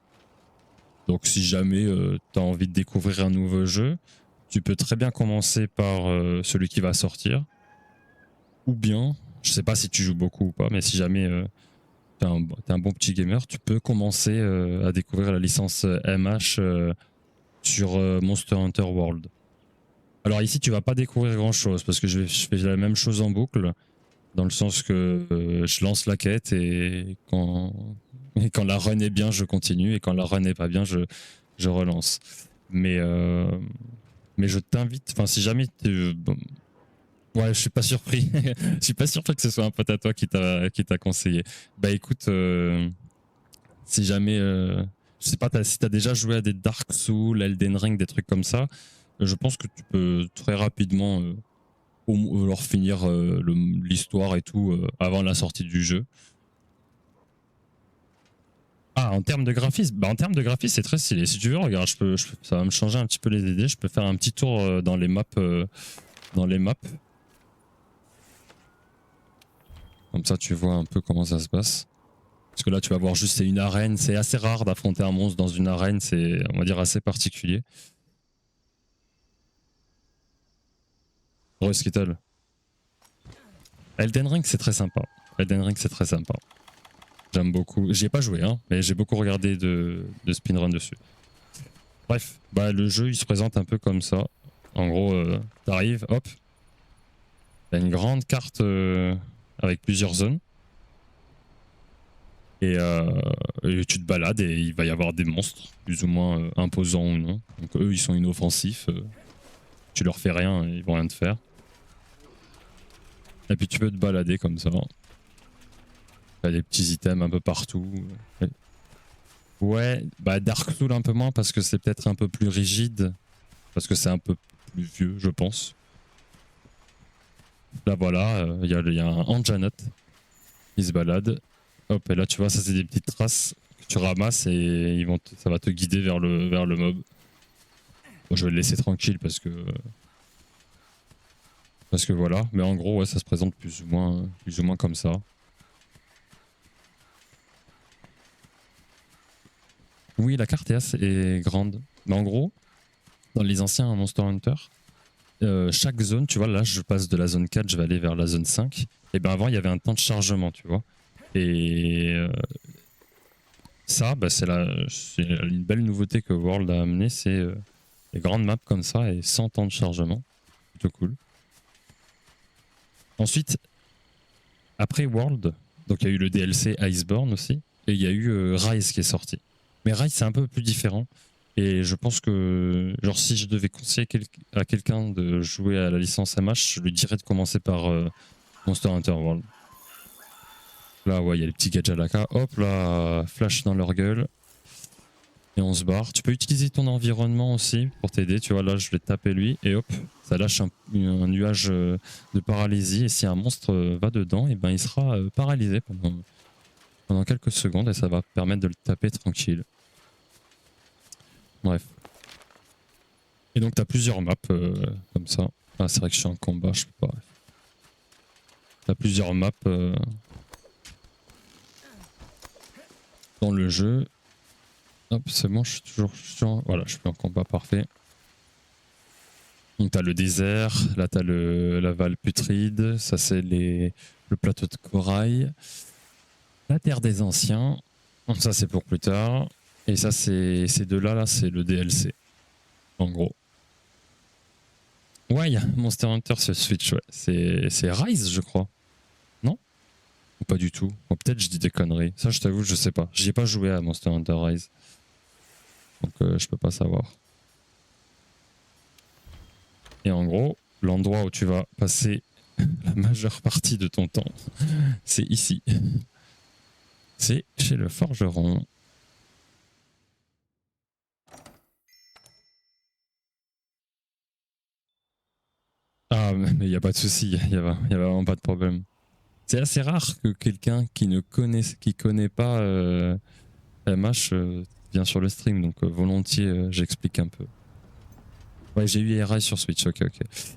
Donc si jamais tu as envie de découvrir un nouveau jeu, tu peux très bien commencer par celui qui va sortir. Ou bien, je sais pas si tu joues beaucoup ou pas, mais si jamais t'es un bon petit gamer, tu peux commencer à découvrir la licence MH sur Monster Hunter World. Alors ici, tu vas pas découvrir grand chose parce que je fais la même chose en boucle, dans le sens que je lance la quête et quand la run est bien, je continue, et quand la run n'est pas bien, je relance. Mais je t'invite, enfin si jamais bon, ouais, je suis pas surpris. Je suis pas surpris que ce soit un pote à toi qui t'a conseillé. Bah écoute, si jamais, je sais pas si t'as déjà joué à des Dark Souls, Elden Ring, des trucs comme ça, je pense que tu peux très rapidement leur finir l'histoire et tout avant la sortie du jeu. Ah, en termes de graphisme, bah en termes de graphisme, c'est très stylé. Si tu veux, regarde, ça va me changer un petit peu les idées. Je peux faire un petit tour dans les maps, Comme ça, tu vois un peu comment ça se passe. Parce que là, tu vas voir juste, c'est une arène. C'est assez rare d'affronter un monstre dans une arène. C'est, on va dire, assez particulier. Skittle. Elden Ring, c'est très sympa. Elden Ring, c'est très sympa. J'aime beaucoup. J'y ai pas joué, hein, mais j'ai beaucoup regardé de speedrun dessus. Bref, bah, le jeu, il se présente un peu comme ça. En gros, t'arrives, hop. T'as une grande carte avec plusieurs zones. Et tu te balades et il va y avoir des monstres, plus ou moins imposants ou non. Donc eux, ils sont inoffensifs. Tu leur fais rien, ils vont rien te faire. Et puis tu peux te balader comme ça. T'as des petits items un peu partout. Ouais, bah Dark Souls un peu moins parce que c'est peut-être un peu plus rigide. Parce que c'est un peu plus vieux, je pense. Là voilà, il y a un Anjanot qui se balade. Hop, et là tu vois, ça c'est des petites traces que tu ramasses et ça va te guider vers le mob. Bon, je vais le laisser tranquille parce que voilà. Mais en gros, ouais, ça se présente plus ou moins comme ça. Oui, la carte est grande. Mais en gros, dans les anciens Monster Hunter, chaque zone, tu vois, là je passe de la zone 4, je vais aller vers la zone 5. Et ben avant, il y avait un temps de chargement, tu vois. Et ça, bah, c'est une belle nouveauté que World a amené, c'est les grandes maps comme ça et sans temps de chargement. Plutôt cool. Ensuite, après World, donc il y a eu le DLC Iceborne aussi, et il y a eu Rise qui est sorti. Mais Rise, c'est un peu plus différent. Et je pense que, genre, si je devais conseiller à quelqu'un de jouer à la licence MH, je lui dirais de commencer par Monster Hunter World. Là, ouais, il y a les petits gadgets à la K. Hop, là, flash dans leur gueule. Et on se barre. Tu peux utiliser ton environnement aussi pour t'aider. Tu vois, là, je vais taper lui. Et hop, ça lâche un nuage de paralysie. Et si un monstre va dedans, et ben, il sera paralysé pendant quelques secondes. Et ça va permettre de le taper tranquille. Bref. Et donc, tu as plusieurs maps comme ça. Ah, c'est vrai que je suis en combat, je peux pas. Tu as plusieurs maps dans le jeu. Hop, c'est bon, je suis toujours. Voilà, je suis en combat, parfait. Donc, tu as le désert. Là, tu as la Val Putride. Ça, c'est le plateau de corail. La terre des anciens. Ça, c'est pour plus tard. Et ça, ces deux-là, là, c'est le DLC. En gros. Ouais, il y a Monster Hunter sur Switch, ouais. C'est Rise, je crois. Non? Ou pas du tout? Bon, peut-être je dis des conneries. Ça, je t'avoue, je sais pas. J'y ai pas joué à Monster Hunter Rise. Donc, je peux pas savoir. Et en gros, l'endroit où tu vas passer la majeure partie de ton temps, c'est ici. C'est chez le forgeron. Ah, mais il n'y a pas de souci, il y a vraiment pas de problème. C'est assez rare que quelqu'un qui connaît pas MH vient sur le stream, donc volontiers j'explique un peu. Ouais, j'ai eu RI sur Switch, ok.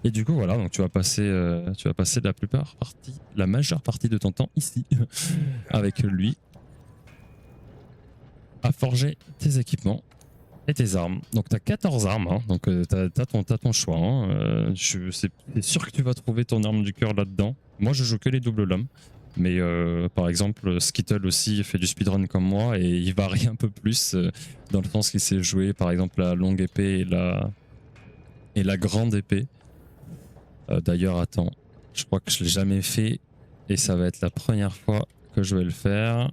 Et du coup, voilà, donc tu vas passer la majeure partie de ton temps ici, avec lui, à forger tes équipements et tes armes. Donc tu as 14 armes, hein, donc t'as ton choix. Hein. C'est sûr que tu vas trouver ton arme du cœur là-dedans. Moi, je joue que les doubles lames. Mais par exemple, Skittle aussi fait du speedrun comme moi et il varie un peu plus dans le sens qu'il sait jouer par exemple la longue épée et la grande épée. D'ailleurs, attends, je crois que je l'ai jamais fait et ça va être la première fois que je vais le faire.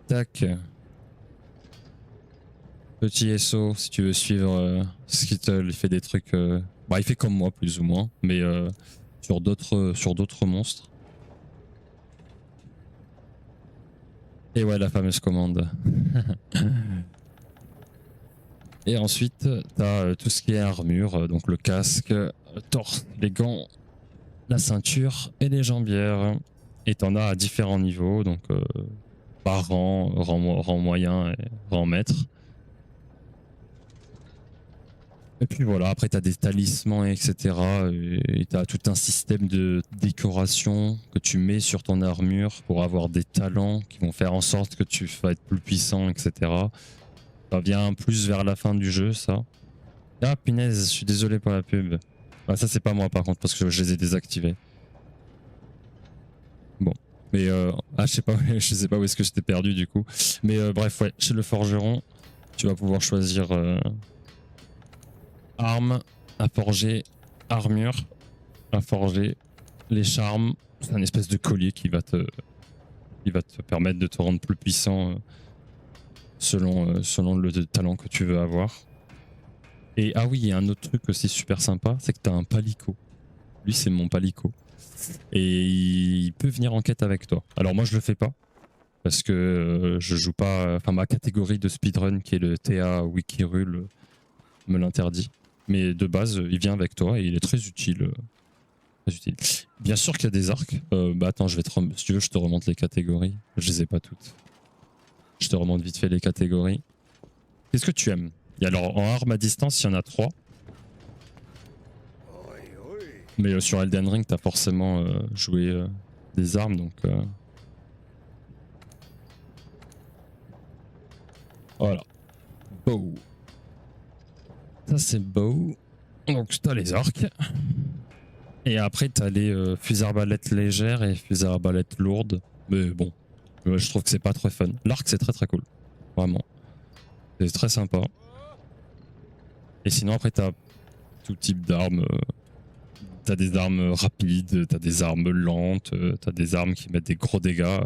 Tac. Petit SO, si tu veux suivre Skittle, il fait des trucs... Bah, il fait comme moi plus ou moins, mais sur d'autres monstres. Et ouais, la fameuse commande. Et ensuite, t'as tout ce qui est armure, donc le casque, le torse, les gants, la ceinture et les jambières. Et t'en as à différents niveaux, donc par rang, rang moyen et rang maître. Et puis voilà, après tu as des talismans, etc. Et tu as tout un système de décoration que tu mets sur ton armure pour avoir des talents qui vont faire en sorte que tu vas être plus puissant, etc. Ça vient plus vers la fin du jeu, ça. Ah punaise, je suis désolé pour la pub. Ah, ça c'est pas moi par contre parce que je les ai désactivés. Bon. Mais ah je sais pas, je sais pas où est-ce que j'étais perdu du coup. Mais bref, ouais, chez le forgeron, tu vas pouvoir choisir armes à forger, armure à forger, les charmes. C'est un espèce de collier qui va te permettre de te rendre plus puissant selon le talent que tu veux avoir. Et ah oui, il y a un autre truc aussi super sympa, c'est que tu as un palico. Lui, c'est mon palico. Et il peut venir en quête avec toi. Alors moi, je le fais pas. Parce que je joue pas... Enfin, ma catégorie de speedrun, qui est le TA Wikirule, me l'interdit. Mais de base, il vient avec toi et il est très utile. Très utile. Bien sûr qu'il y a des arcs. Bah attends, si tu veux, je te remonte les catégories. Je les ai pas toutes. Je te remonte vite fait les catégories. Qu'est-ce que tu aimes? Et alors, en arme à distance, il y en a 3. Mais sur Elden Ring, t'as forcément joué des armes, donc... Voilà. Bow. Ça, c'est bow. Donc, t'as les arcs. Et après, t'as les fusées arbalètes légères et fusées arbalètes lourdes. Mais bon, je trouve que c'est pas très fun. L'arc, c'est très très cool. Vraiment. C'est très sympa. Et sinon, après, t'as tout type d'armes. T'as des armes rapides, t'as des armes lentes, t'as des armes qui mettent des gros dégâts.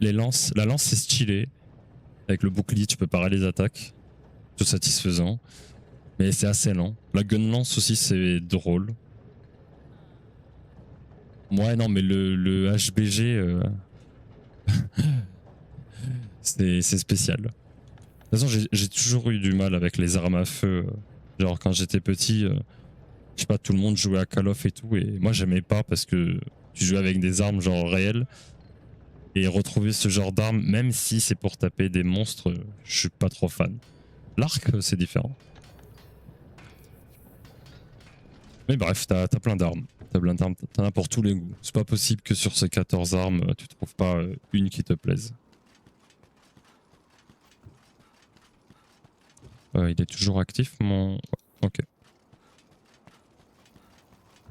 La lance, c'est stylé. Avec le bouclier, tu peux parer les attaques. Tout satisfaisant. Mais c'est assez lent. La gun lance aussi, c'est drôle. Ouais, non, mais le HBG, c'est spécial. De toute façon, j'ai toujours eu du mal avec les armes à feu. Genre, quand j'étais petit, je sais pas, tout le monde jouait à Call of et tout. Et moi, j'aimais pas parce que tu jouais avec des armes genre réelles. Et retrouver ce genre d'armes, même si c'est pour taper des monstres, je suis pas trop fan. L'arc, c'est différent. Mais bref, t'as plein d'armes. T'en as pour tous les goûts. C'est pas possible que sur ces 14 armes, tu trouves pas une qui te plaise. Il est toujours actif, mon... Ok.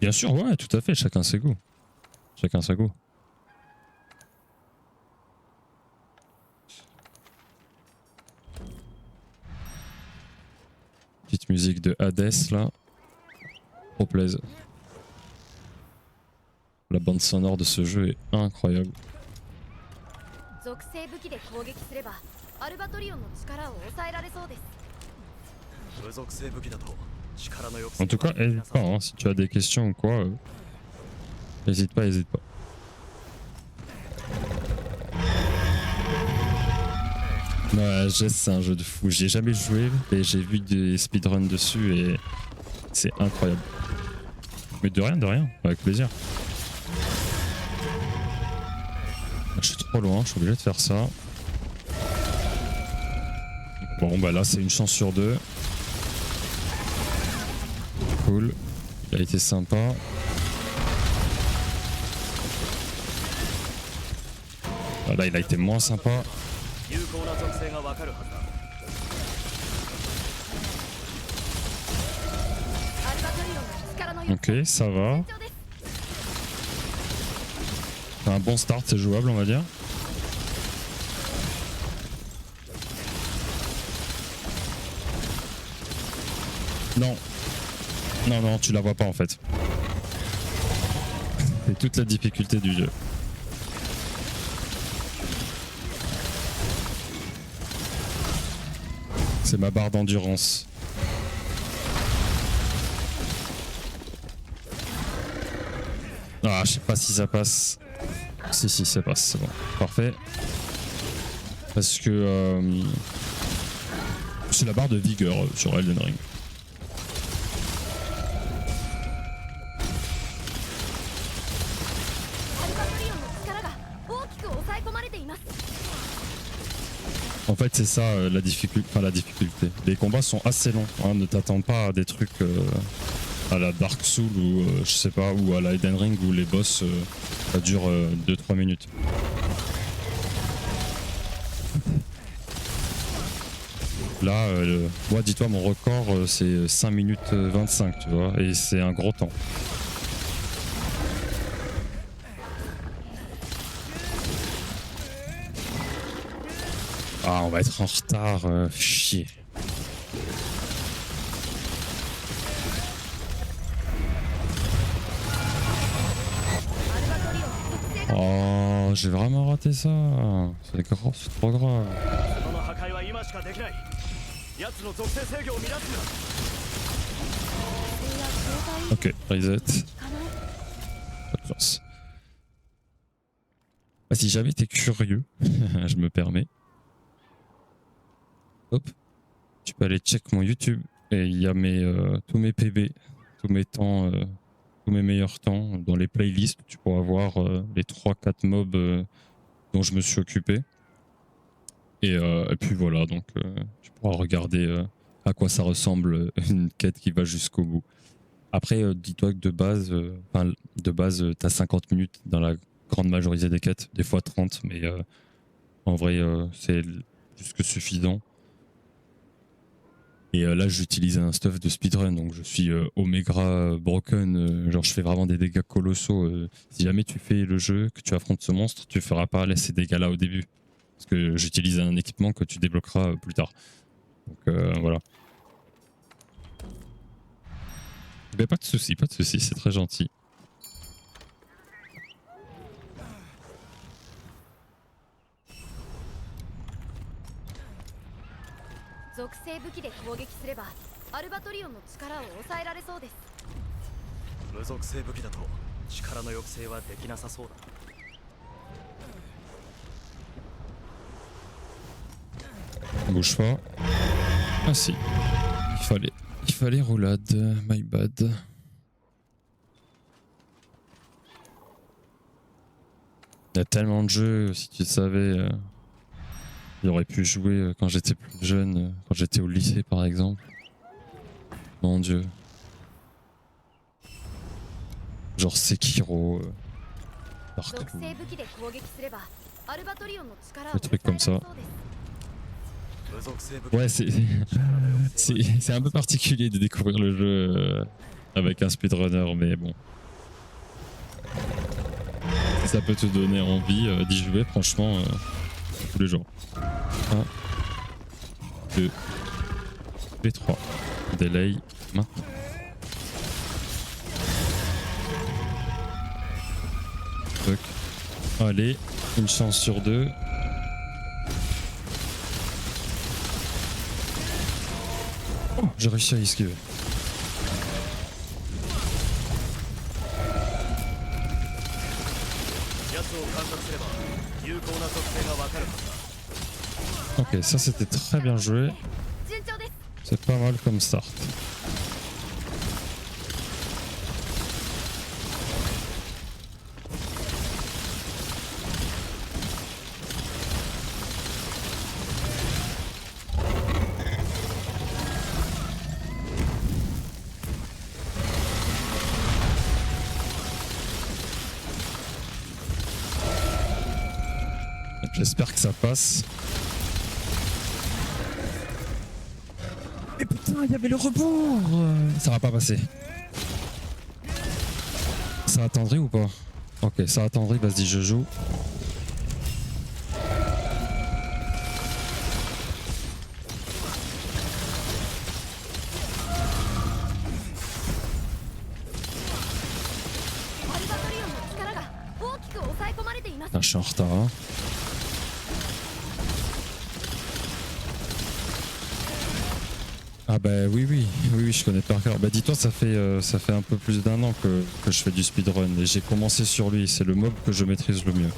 Bien sûr, ouais, tout à fait, chacun ses goûts. Chacun ses goûts. Petite musique de Hades, là. Trop plaise. La bande sonore de ce jeu est incroyable. En tout cas, n'hésite pas, hein, si tu as des questions ou quoi, n'hésite pas, n'hésite pas. Ouais, Jess, c'est un jeu de fou. J'y ai jamais joué, mais j'ai vu des speedruns dessus et c'est incroyable. Mais de rien, avec plaisir. Je suis trop loin, je suis obligé de faire ça. Bon, bah là, c'est une chance sur 2. Cool. Il a été sympa. Ah, là, il a été moins sympa. Ok, ça va. C'est un bon start, c'est jouable, on va dire. Non. Non, tu la vois pas en fait. C'est toute la difficulté du jeu. C'est ma barre d'endurance. Ah, je sais pas si ça passe. Si, ça passe, c'est bon. Parfait. Parce que c'est la barre de vigueur sur Elden Ring. En fait, c'est ça la difficulté. Enfin, la difficulté. Les combats sont assez longs. Hein, ne t'attends pas à des trucs à la Dark Souls ou je sais pas, ou à la Elden Ring où les boss ça dure 2-3 minutes. Là, moi, dis-toi, mon record c'est 5 minutes 25, tu vois, et c'est un gros temps. Ah, on va être en retard, chier. Oh, j'ai vraiment raté ça. C'est grave, c'est trop grave. その破壊は今しかできない。奴の属性制御を乱すな。 Ok, reset. Pas de chance. Ah, si jamais t'es curieux, je me permets. Hop. Tu peux aller check mon YouTube et il y a tous mes PB, tous mes temps, tous mes meilleurs temps dans les playlists. Tu pourras voir les 3-4 mobs dont je me suis occupé. Et puis voilà, donc tu pourras regarder à quoi ça ressemble une quête qui va jusqu'au bout. Après, dis-toi que de base, t'as 50 minutes dans la grande majorité des quêtes, des fois 30, mais en vrai, c'est plus que suffisant. Et là, j'utilise un stuff de speedrun, donc je suis Omega Broken, genre je fais vraiment des dégâts colossaux. Si jamais tu fais le jeu, que tu affrontes ce monstre, tu feras pas ces dégâts-là au début. Parce que j'utilise un équipement que tu débloqueras plus tard. Donc voilà. Mais pas de soucis, c'est très gentil. 属性武器で攻撃すればアルバトリオンの力を抑えられそうです。無属性武器だと力の抑制はできなさそうだ。 Bouge pas. Ah si. Il fallait roulade. My bad. Il y a tellement de jeux, si tu savais. J'aurais pu jouer quand j'étais plus jeune, quand j'étais au lycée par exemple. Mon dieu. Genre Sekiro. Dark Souls. Des trucs comme ça. Ouais, c'est un peu particulier de découvrir le jeu avec un speedrunner, mais bon. Si ça peut te donner envie d'y jouer, franchement, tous les jours. 1, 2, et 3. Delay maintenant. Toc. Allez, une chance sur 2. Oh, j'ai réussi à esquiver. Ok, ça c'était très bien joué. C'est pas mal comme start. J'espère que ça passe. Mais putain, il y avait le rebours. Ça va pas passer. Ça attendrait ou pas? Ok, ça attendrait, vas-y, je joue. Ah, je suis en retard. Hein. Ah bah oui, je connais par cœur. Bah dis-toi, ça fait un peu plus d'un an que je fais du speedrun et j'ai commencé sur lui. C'est le mob que je maîtrise le mieux.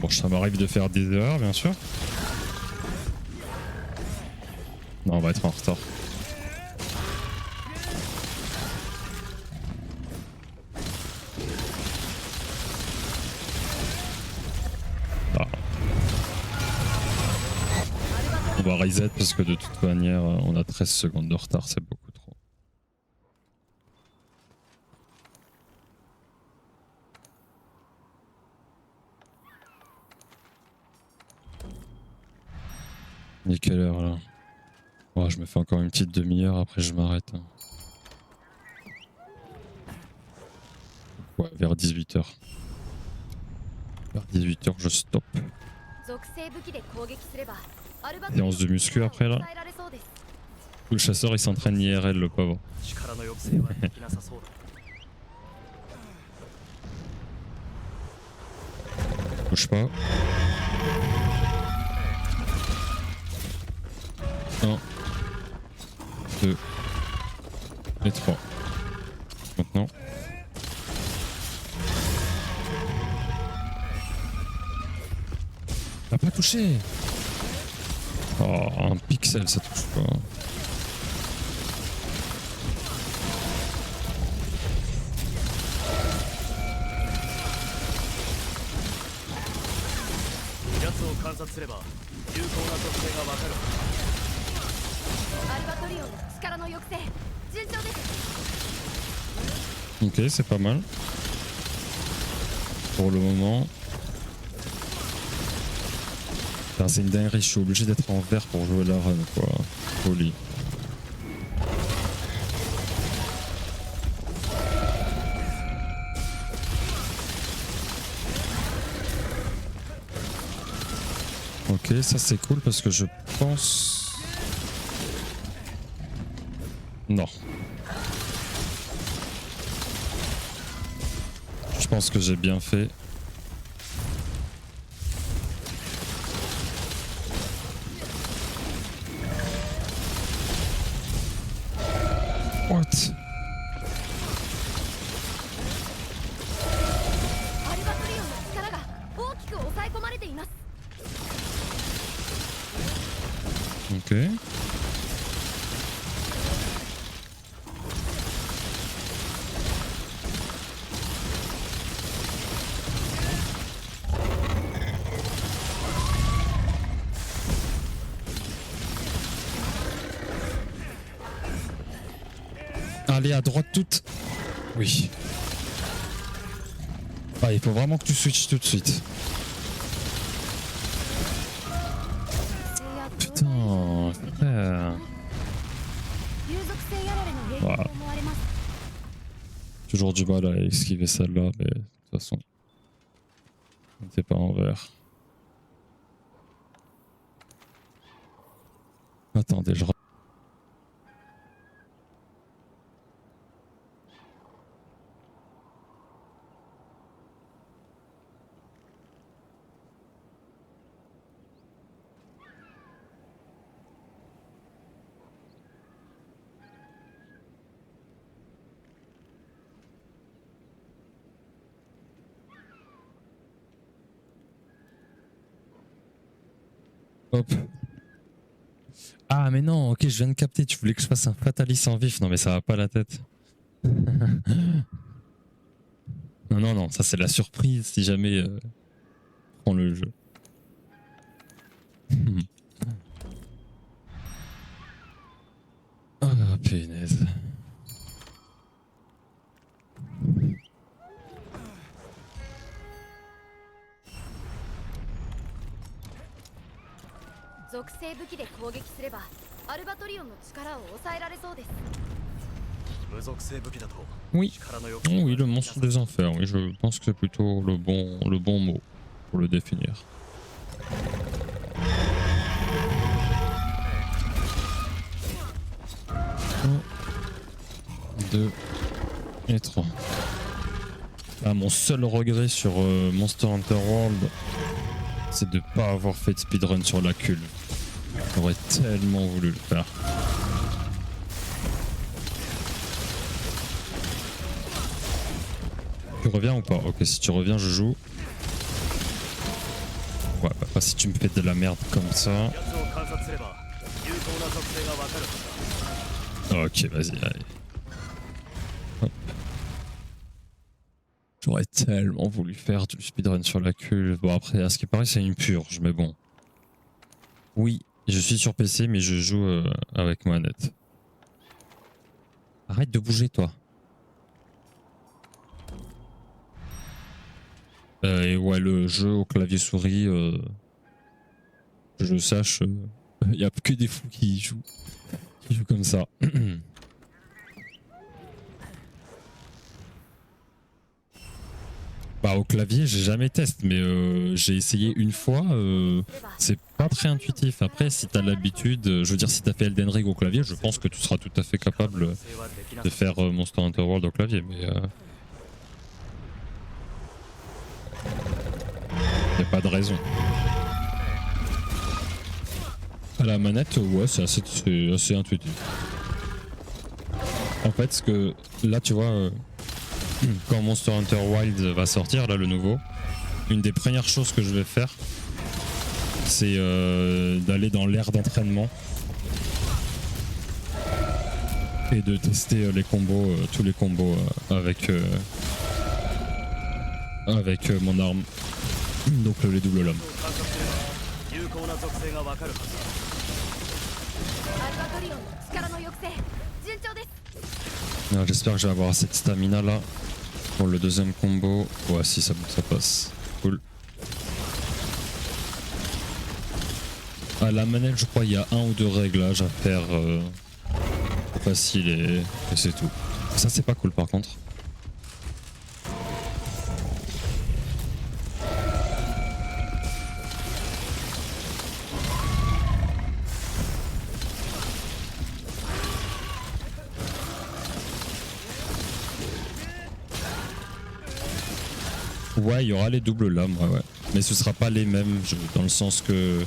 Bon, ça m'arrive de faire des erreurs, bien sûr. Non, on va être en retard. Ah. On va reset parce que de toute manière, on a 13 secondes de retard, c'est beaucoup trop. Il est quelle heure là? Oh, je me fais encore une petite demi-heure, après je m'arrête. Hein. Ouais, vers 18h. Vers 18h, je stoppe. 属性武器で攻撃すればアルバトリオン Séance de muscu après là. 抑えられそうです Le chasseur il s'entraîne IRL, le pauvre. 力の抑制はできなさそうだ Bouge pas. 1, 2 et 3. Maintenant. T'as pas touché. Oh, un pixel ça touche pas. 奴を観察すれば有効な特性がわかるアルバトリオンの力の抑制順調です Ok, c'est pas mal. Pour le moment. Putain, c'est une dinguerie, je suis obligé d'être en vert pour jouer la run quoi. Folie. Ok, ça c'est cool parce que je pense... Non. Je pense que j'ai bien fait. What? アルバトリオンの力が大きく抑え込まれています Ok. Allez, à droite toute. Oui. Ah, il faut vraiment que tu switches tout de suite. Putain, frère. 有属性やられの原因と思われます Toujours du mal à esquiver celle-là, mais de toute façon, on n'était pas en vert. Attendez, je... Hop. Ah mais non, ok, je viens de capter, tu voulais que je fasse un Fatalis en vif. Non mais ça va pas la tête. Non, non, non, ça c'est la surprise si jamais on prend le jeu. Ah, punaise. Oui. Oui, le monstre des enfers, oui, je pense que c'est plutôt le bon mot pour le définir. Un, 2 et 3. Ah, mon seul regret sur Monster Hunter World, c'est de pas avoir fait de speedrun sur la cuve. J'aurais tellement voulu le faire. Tu reviens ou pas? Ok, si tu reviens, je joue. Ouais, bah, pas si tu me fais de la merde comme ça. 有効な属性がわかるはずだ。 Ok, vas-y, allez. Hop. J'aurais tellement voulu faire du speedrun sur la cuve. Bon, après, à ce qui paraît, c'est une purge, mais bon. Oui, je suis sur PC, mais je joue avec manette. Arrête de bouger, toi. Et ouais, le jeu au clavier souris, que je sache, il n'y a que des fous qui jouent comme ça. Bah au clavier j'ai jamais testé, mais j'ai essayé une fois, c'est pas très intuitif. Après si t'as l'habitude, je veux dire si t'as fait Elden Ring au clavier, je pense que tu seras tout à fait capable de faire Monster Hunter World au clavier, mais y a pas de raison. À la manette, ouais c'est assez intuitif. En fait ce que là tu vois... quand Monster Hunter Wild va sortir, là le nouveau, une des premières choses que je vais faire, c'est d'aller dans l'aire d'entraînement et de tester les combos, tous les combos avec mon arme, donc les double lames. 有効な属性がわかるはずだ。アルバトリオンの力の抑制順調です。 Alors, j'espère que je vais avoir assez de stamina là pour le deuxième combo. Ouais, si ça passe. Cool. À la manette, je crois il y a 1 ou 2 réglages à faire facile et c'est tout. Ça, c'est pas cool par contre. Ouais, il y aura les doubles lames, ouais. Mais ce sera pas les mêmes, dans le sens que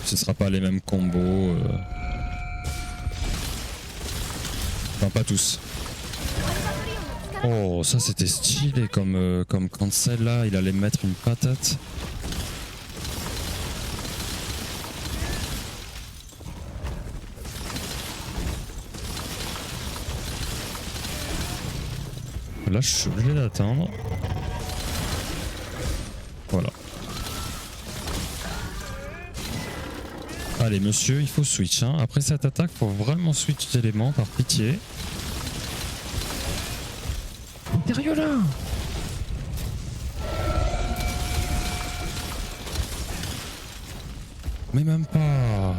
ce sera pas les mêmes combos. Enfin, pas tous. Oh, ça c'était stylé comme quand celle-là, il allait mettre une patate. Là, je suis obligé d'atteindre. Voilà. Allez monsieur, il faut switch. Hein. Après cette attaque, faut vraiment switch d'éléments par pitié. Sérieux là? Mais même pas.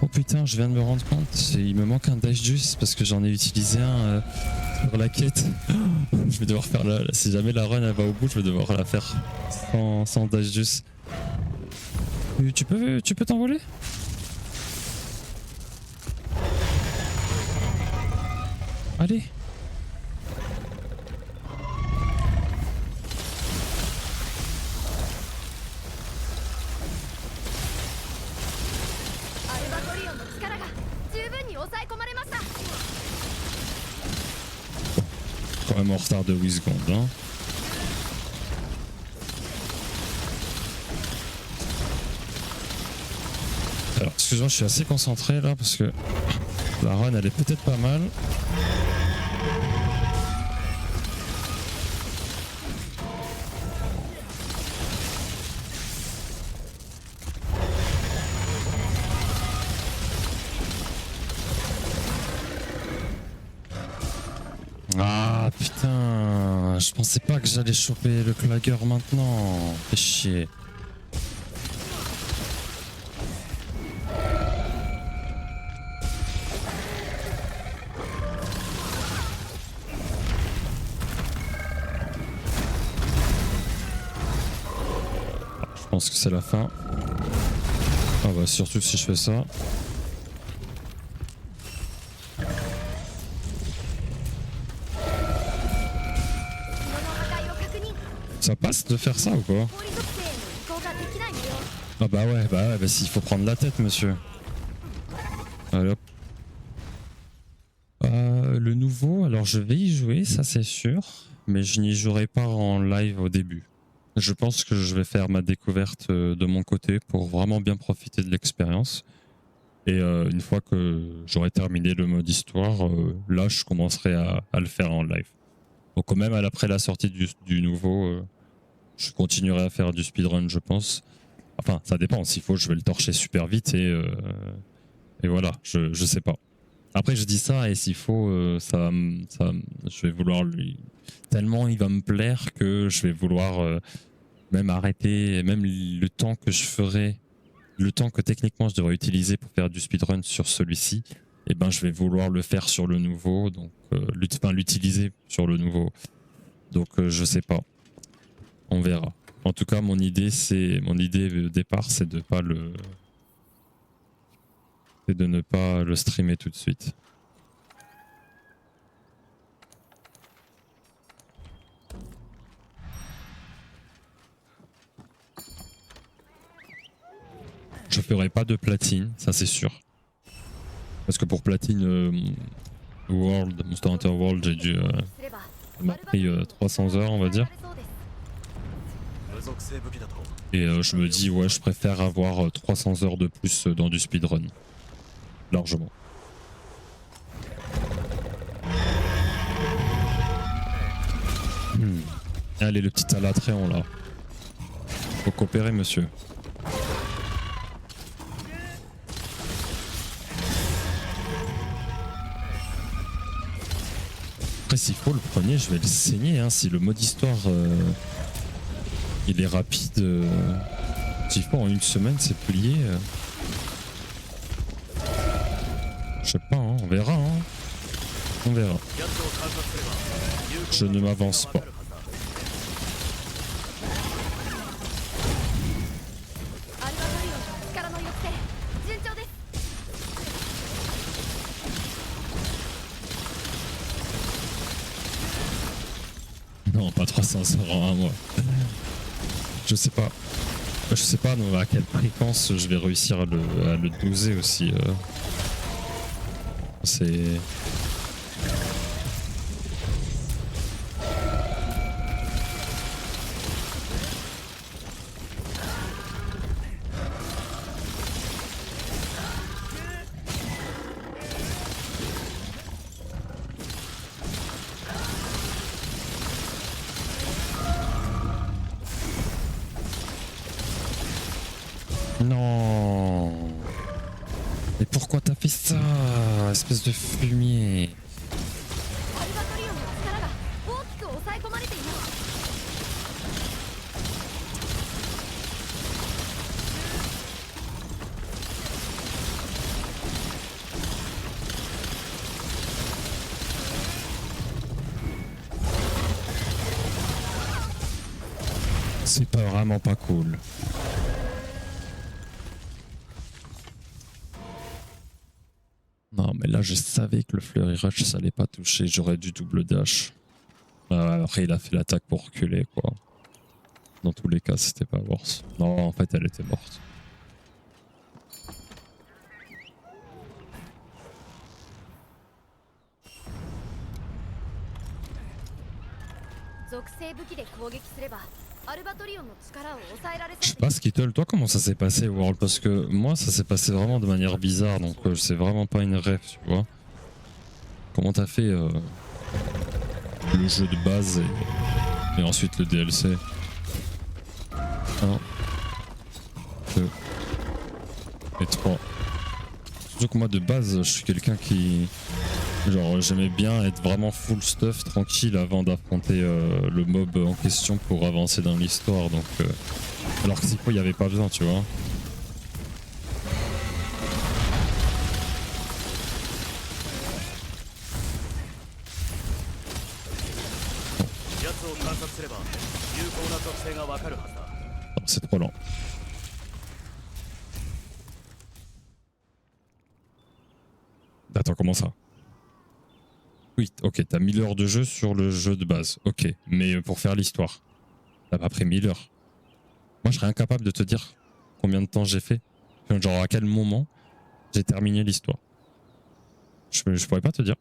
Oh putain, je viens de me rendre compte, il me manque un dash juice parce que j'en ai utilisé un pour la quête. Je vais devoir faire si jamais la run elle va au bout, je vais devoir la faire sans dash juice. Tu peux t'envoler? Allez. Quand même en retard de 8 secondes. Hein. Alors, excuse-moi, je suis assez concentré là parce que la run elle est peut-être pas mal. Ah putain, je pensais pas que j'allais choper le clagueur maintenant. Fais chier. Je pense que c'est la fin. Ah bah surtout si je fais ça. Ça passe de faire ça ou quoi? 氷属性への移行ができないのよ。 Ah bah ouais, bah s'il faut prendre la tête, monsieur. Allez hop. Le nouveau, alors je vais y jouer, ça c'est sûr, mais je n'y jouerai pas en live au début. Je pense que je vais faire ma découverte de mon côté pour vraiment bien profiter de l'expérience. Et une fois que j'aurai terminé le mode histoire, là je commencerai à le faire en live. Donc même après la sortie du nouveau, je continuerai à faire du speedrun, je pense. Enfin, ça dépend. S'il faut, je vais le torcher super vite et voilà, je sais pas. Après, je dis ça et s'il faut, je vais vouloir lui. Tellement il va me plaire que je vais vouloir même arrêter, même le temps que je ferai, le temps que techniquement je devrais utiliser pour faire du speedrun sur celui-ci, et ben je vais vouloir le faire sur le nouveau, donc l'utiliser sur le nouveau. Donc je sais pas. On verra. En tout cas, mon idée de départ, c'est de ne pas le streamer tout de suite. Je ferai pas de platine, ça c'est sûr. Parce que pour platine Monster Hunter World, j'ai dû ça m'a pris 300 heures, on va dire. 無属性武器だと Et je me dis, ouais, je préfère avoir 300 heures de plus dans du speedrun. Largement. Allez, le petit alatréon là. Faut coopérer, monsieur. Après, s'il faut le premier, je vais le saigner. Hein. Si le mode histoire il est rapide, s'il faut en une semaine, c'est plié. Je sais pas, hein. On verra. Hein. On verra. 奴を観察すれば有効 Je ne m'avance pas. アルバトリオンの力の抑制順調です。 Non, pas 300 heures en un mois. Je sais pas. Je sais pas non, à quelle fréquence je vais réussir à le doser aussi. C'est... Non. Mais pourquoi t'as fait ça, espèce de fumier? アルバトリオンの力が大きく抑え込まれています。 C'est pas vraiment pas cool. Non mais là je savais que le Flurry Rush ça allait pas toucher, j'aurais dû double dash. Après il a fait l'attaque pour reculer quoi. Dans tous les cas c'était pas worse. Non en fait elle était morte. Je sais pas Skittle, toi comment ça s'est passé World? Parce que moi ça s'est passé vraiment de manière bizarre donc c'est vraiment pas une rêve tu vois. Comment t'as fait le jeu de base et ensuite le DLC? 1, 2 et 3. Surtout que moi de base je suis quelqu'un qui... Genre j'aimais bien être vraiment full stuff tranquille avant d'affronter le mob en question pour avancer dans l'histoire donc alors que s'il faut il n'y avait pas besoin tu vois. 奴を観察すれば有効な属性がわかるはずだ Oh, c'est trop lent. Attends comment ça? Oui ok t'as 1000 heures de jeu sur le jeu de base, ok mais pour faire l'histoire. T'as pas pris 1000 heures. Moi, je serais incapable de te dire combien de temps j'ai fait. Genre à quel moment j'ai terminé l'histoire. Je pourrais pas te dire.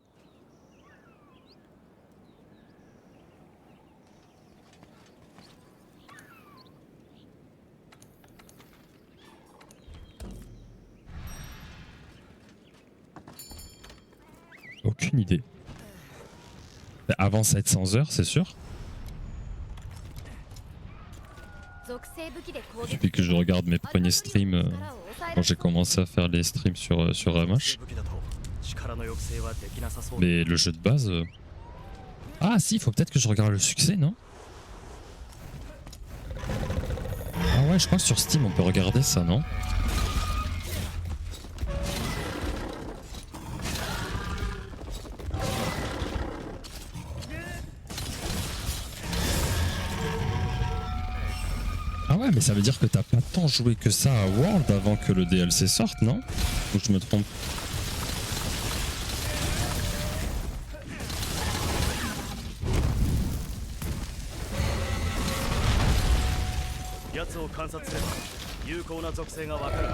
Aucune idée. Avant 700 heures, c'est sûr. 属性武器で攻撃 Depuis que je regarde mes premiers streams, quand j'ai commencé à faire les streams sur MH. 武器だと力の抑制はできなさそう。 Mais le jeu de base. Ah si, faut peut-être que je regarde le succès, non? Ah ouais, je crois que sur Steam on peut regarder ça, non? Ah ouais, mais ça veut dire que t'as pas tant joué que ça à World avant que le DLC sorte, non? Ou je me trompe? 奴を観察すれば有効な属性がわかる。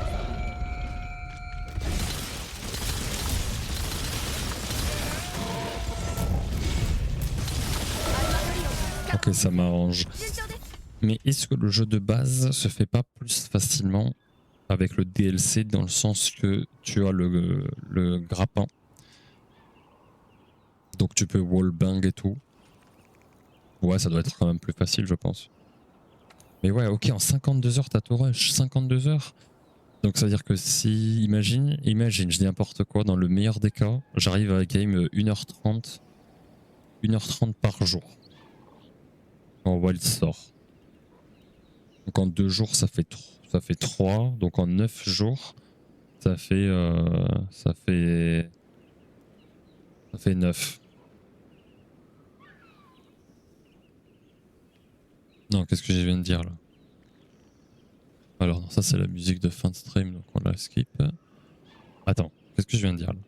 Ok, ça m'arrange. 順調です Mais est-ce que le jeu de base se fait pas plus facilement avec le DLC dans le sens que tu as le grappin? Donc tu peux wallbang et tout. Ouais, ça doit être quand même plus facile, je pense. Mais ouais, ok, en 52 heures, t'as tout rush. 52 heures. Donc ça veut dire que si, imagine, je dis n'importe quoi, dans le meilleur des cas, j'arrive à game 1h30, 1h30 par jour. Quand Wild sort. Donc en 2 jours, ça fait 3. Donc en 9 jours, ça fait 9. Non, qu'est-ce que je viens de dire là? Alors, non, ça c'est la musique de fin de stream, donc on la skip. Attends, qu'est-ce que je viens de dire là?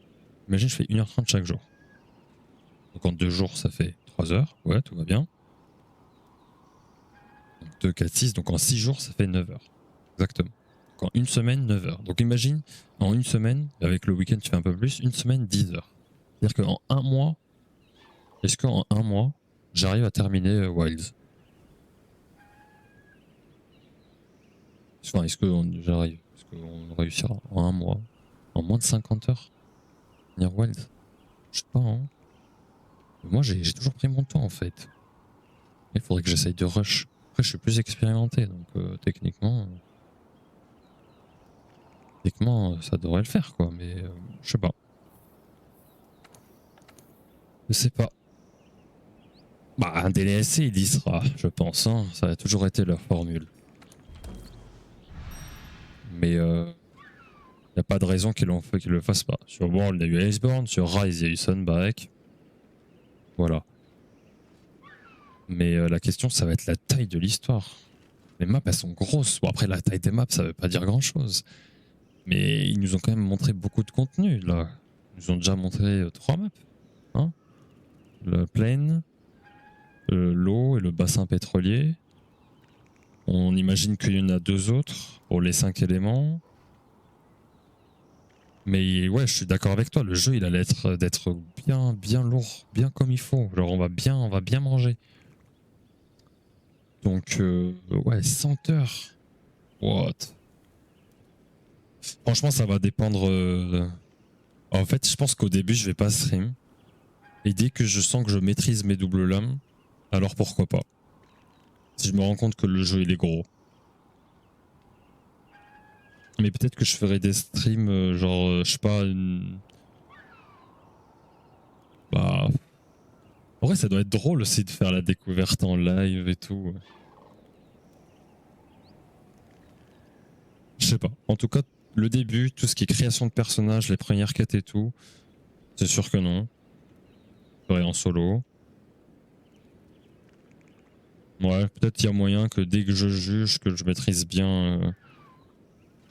Imagine, je fais 1h30 chaque jour. Donc en 2 jours, ça fait 3 heures. Ouais, tout va bien. Donc 2, 4, 6. Donc en 6 jours, ça fait 9 heures. Exactement. Donc en une semaine, 9 heures. Donc imagine, en une semaine, avec le week-end, tu fais un peu plus, une semaine, 10 heures. C'est-à-dire qu'en un mois, est-ce qu'en un mois, j'arrive à terminer Wilds? Enfin, est-ce que j'arrive? Est-ce qu'on réussira en un mois? En moins de 50 heures? Finir Wilds? Je sais pas, hein. Moi, j'ai toujours pris mon temps, en fait. Il faudrait que j'essaye de rush. Après, je suis plus expérimenté, donc techniquement, ça devrait le faire, quoi. Mais je sais pas. Je sais pas. Bah, un DLC, il y sera, je pense. Hein. Ça a toujours été leur formule. Mais y a pas de raison qu'ils le fassent pas. Sur World, il y a eu Iceborne. Sur Rise, il y a eu Sunbreak. Voilà. Mais la question, ça va être la taille de l'histoire. Les maps, elles sont grosses. Bon, après, la taille des maps, ça veut pas dire grand-chose. Mais ils nous ont quand même montré beaucoup de contenu, là. Ils nous ont déjà montré 3 maps. Hein, le plaine, l'eau et le bassin pétrolier. On imagine qu'il y en a 2 autres pour les 5 éléments. Mais ouais, je suis d'accord avec toi. Le jeu, il a l'air d'être bien lourd, bien comme il faut. Genre, on va bien manger. Donc, ouais, 100 heures. What? Franchement, ça va dépendre. En fait, je pense qu'au début, je vais pas stream. Et dès que je sens que je maîtrise mes doubles lames, alors pourquoi pas? Si je me rends compte que le jeu, il est gros. Mais peut-être que je ferai des streams, genre, je sais pas, Bah. En vrai, ça doit être drôle aussi de faire la découverte en live et tout. Je sais pas. En tout cas, le début, tout ce qui est création de personnages, les premières quêtes et tout, c'est sûr que non. Je ferai en solo. Ouais, peut-être il y a moyen que dès que je juge que je maîtrise bien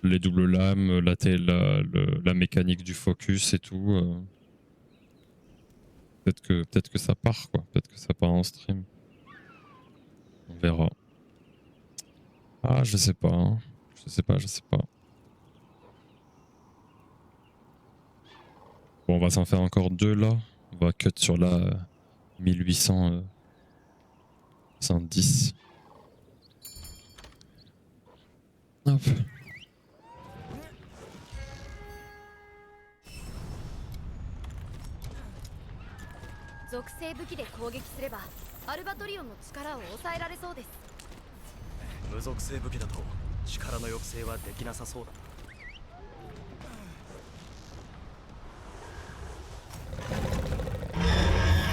les doubles lames, la mécanique du focus et tout, peut-être que ça part quoi. Peut-être que ça part en stream. On verra. Ah, je sais pas. Hein. Je sais pas, je sais pas. Bon, on va s'en faire encore deux là. On va cut sur la 1810. Hop. 属性武器で攻撃すればアルバトリオンの力を抑えられそうです。無属性武器だと力の抑制はできなさそうだな。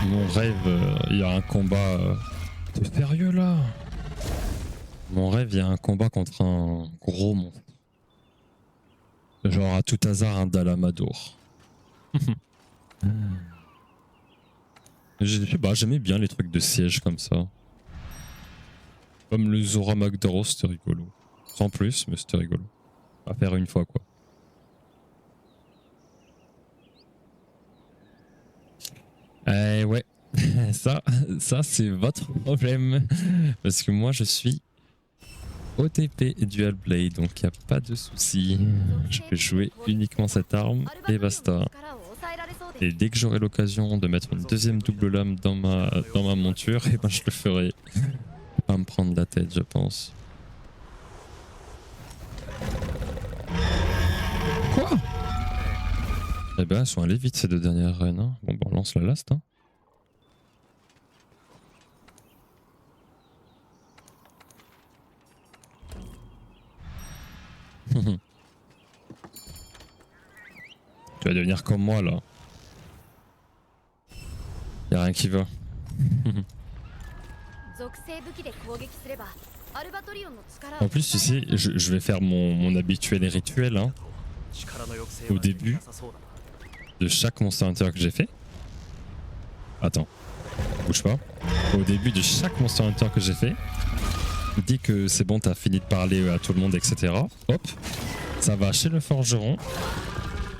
Mon rêve, il y a un combat. T'es sérieux là? Mon rêve, il y a un combat contre un gros monstre. Genre à tout hasard un Dalamadour. Je sais pas, j'aimais bien les trucs de siège comme ça. Comme le Zora Magdaro, c'était rigolo. Sans plus, mais c'était rigolo. À faire une fois quoi. Ouais, ça c'est votre problème. Parce que moi je suis OTP Dual Blade, donc il n'y a pas de souci. Je peux jouer uniquement cette arme et basta. Et dès que j'aurai l'occasion de mettre une deuxième double lame dans ma monture, et ben je le ferai. Pas me prendre la tête, je pense. Quoi? Eh ben elles sont allées vite ces deux dernières reines. Hein. Bon, on lance la last. Hein. Tu vas devenir comme moi là. Y'a rien qui va. En plus, tu sais, je vais faire mon habituel rituel hein, au début de chaque Monster Hunter que j'ai fait. Attends, bouge pas. Au début de chaque Monster Hunter que j'ai fait, dès que c'est bon, t'as fini de parler à tout le monde, etc. Hop, ça va chez le forgeron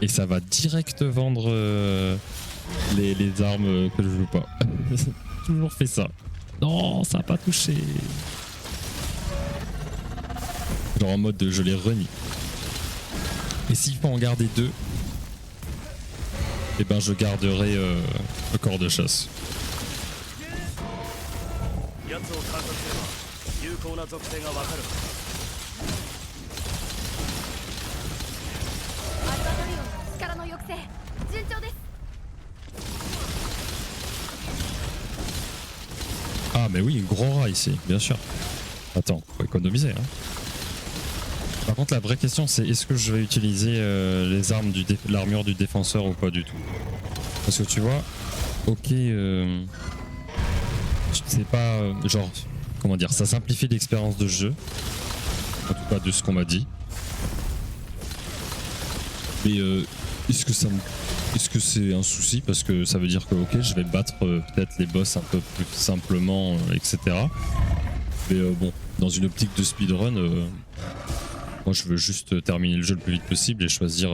et ça va direct vendre les armes que je joue pas. J'ai toujours fait ça. Non, ça a pas touché. Genre en mode je les renie. Et s'il faut en garder deux, et ben je garderai le corps de chasse. Ah mais oui, gros rat ici, bien sûr. Attends, faut économiser hein. Par contre la vraie question c'est est-ce que je vais utiliser les armes l'armure du défenseur ou pas du tout. Parce que tu vois, ok, c'est pas genre, comment dire, ça simplifie l'expérience de jeu. En tout cas de ce qu'on m'a dit. Mais est-ce que c'est un souci parce que ça veut dire que ok je vais battre peut-être les boss un peu plus simplement etc. Mais bon, dans une optique de speedrun, moi je veux juste terminer le jeu le plus vite possible et choisir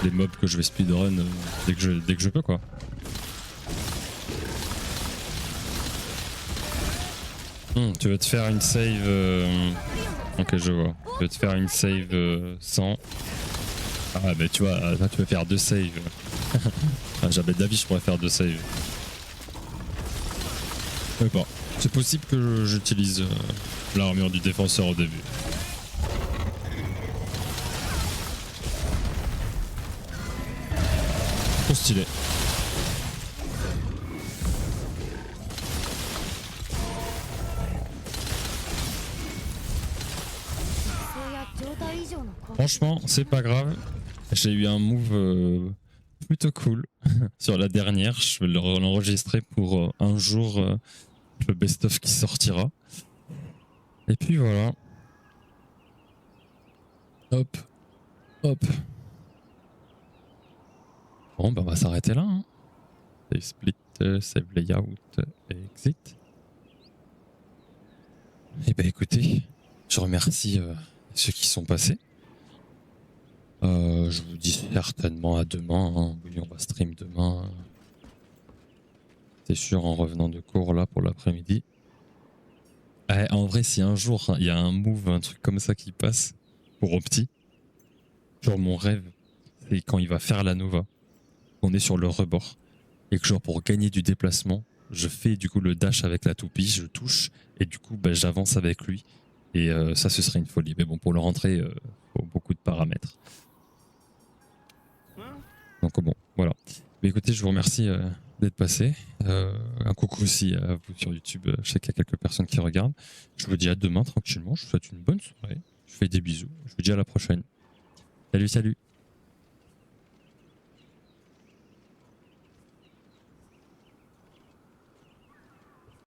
les mobs que je vais speedrun dès que je peux quoi. Tu veux te faire une save ok je vois. Tu veux te faire une save sans. Ah mais tu vois, là tu peux faire deux saves. Ah, j'avais d'avis, je pourrais faire deux saves. Mais bon, c'est possible que j'utilise l'armure du défenseur au début. Trop stylé. Franchement, c'est pas grave. J'ai eu un move plutôt cool sur la dernière. Je vais l'enregistrer pour un jour le best-of qui sortira. Et puis voilà. Hop. Hop. Bon, bah on va s'arrêter là. Hein. Save split, save layout et exit. Et bah écoutez, je remercie ceux qui sont passés. Je vous dis certainement à demain. Hein. Oui, on va stream demain. C'est sûr en revenant de cours là pour l'après-midi. En vrai, si un jour il y a un move, un truc comme ça qui passe pour Opti, genre mon rêve, c'est quand il va faire la Nova, on est sur le rebord, et que genre pour gagner du déplacement, je fais du coup le dash avec la toupie, je touche, et du coup bah, j'avance avec lui. Et ça, ce serait une folie. Mais bon, pour le rentrer, faut beaucoup de paramètres. Donc bon, voilà. Mais écoutez, je vous remercie d'être passé. Un coucou aussi à vous sur YouTube. Je sais qu'il y a quelques personnes qui regardent. Je vous dis à demain tranquillement. Je vous souhaite une bonne soirée. Je vous fais des bisous. Je vous dis à la prochaine. Salut, salut.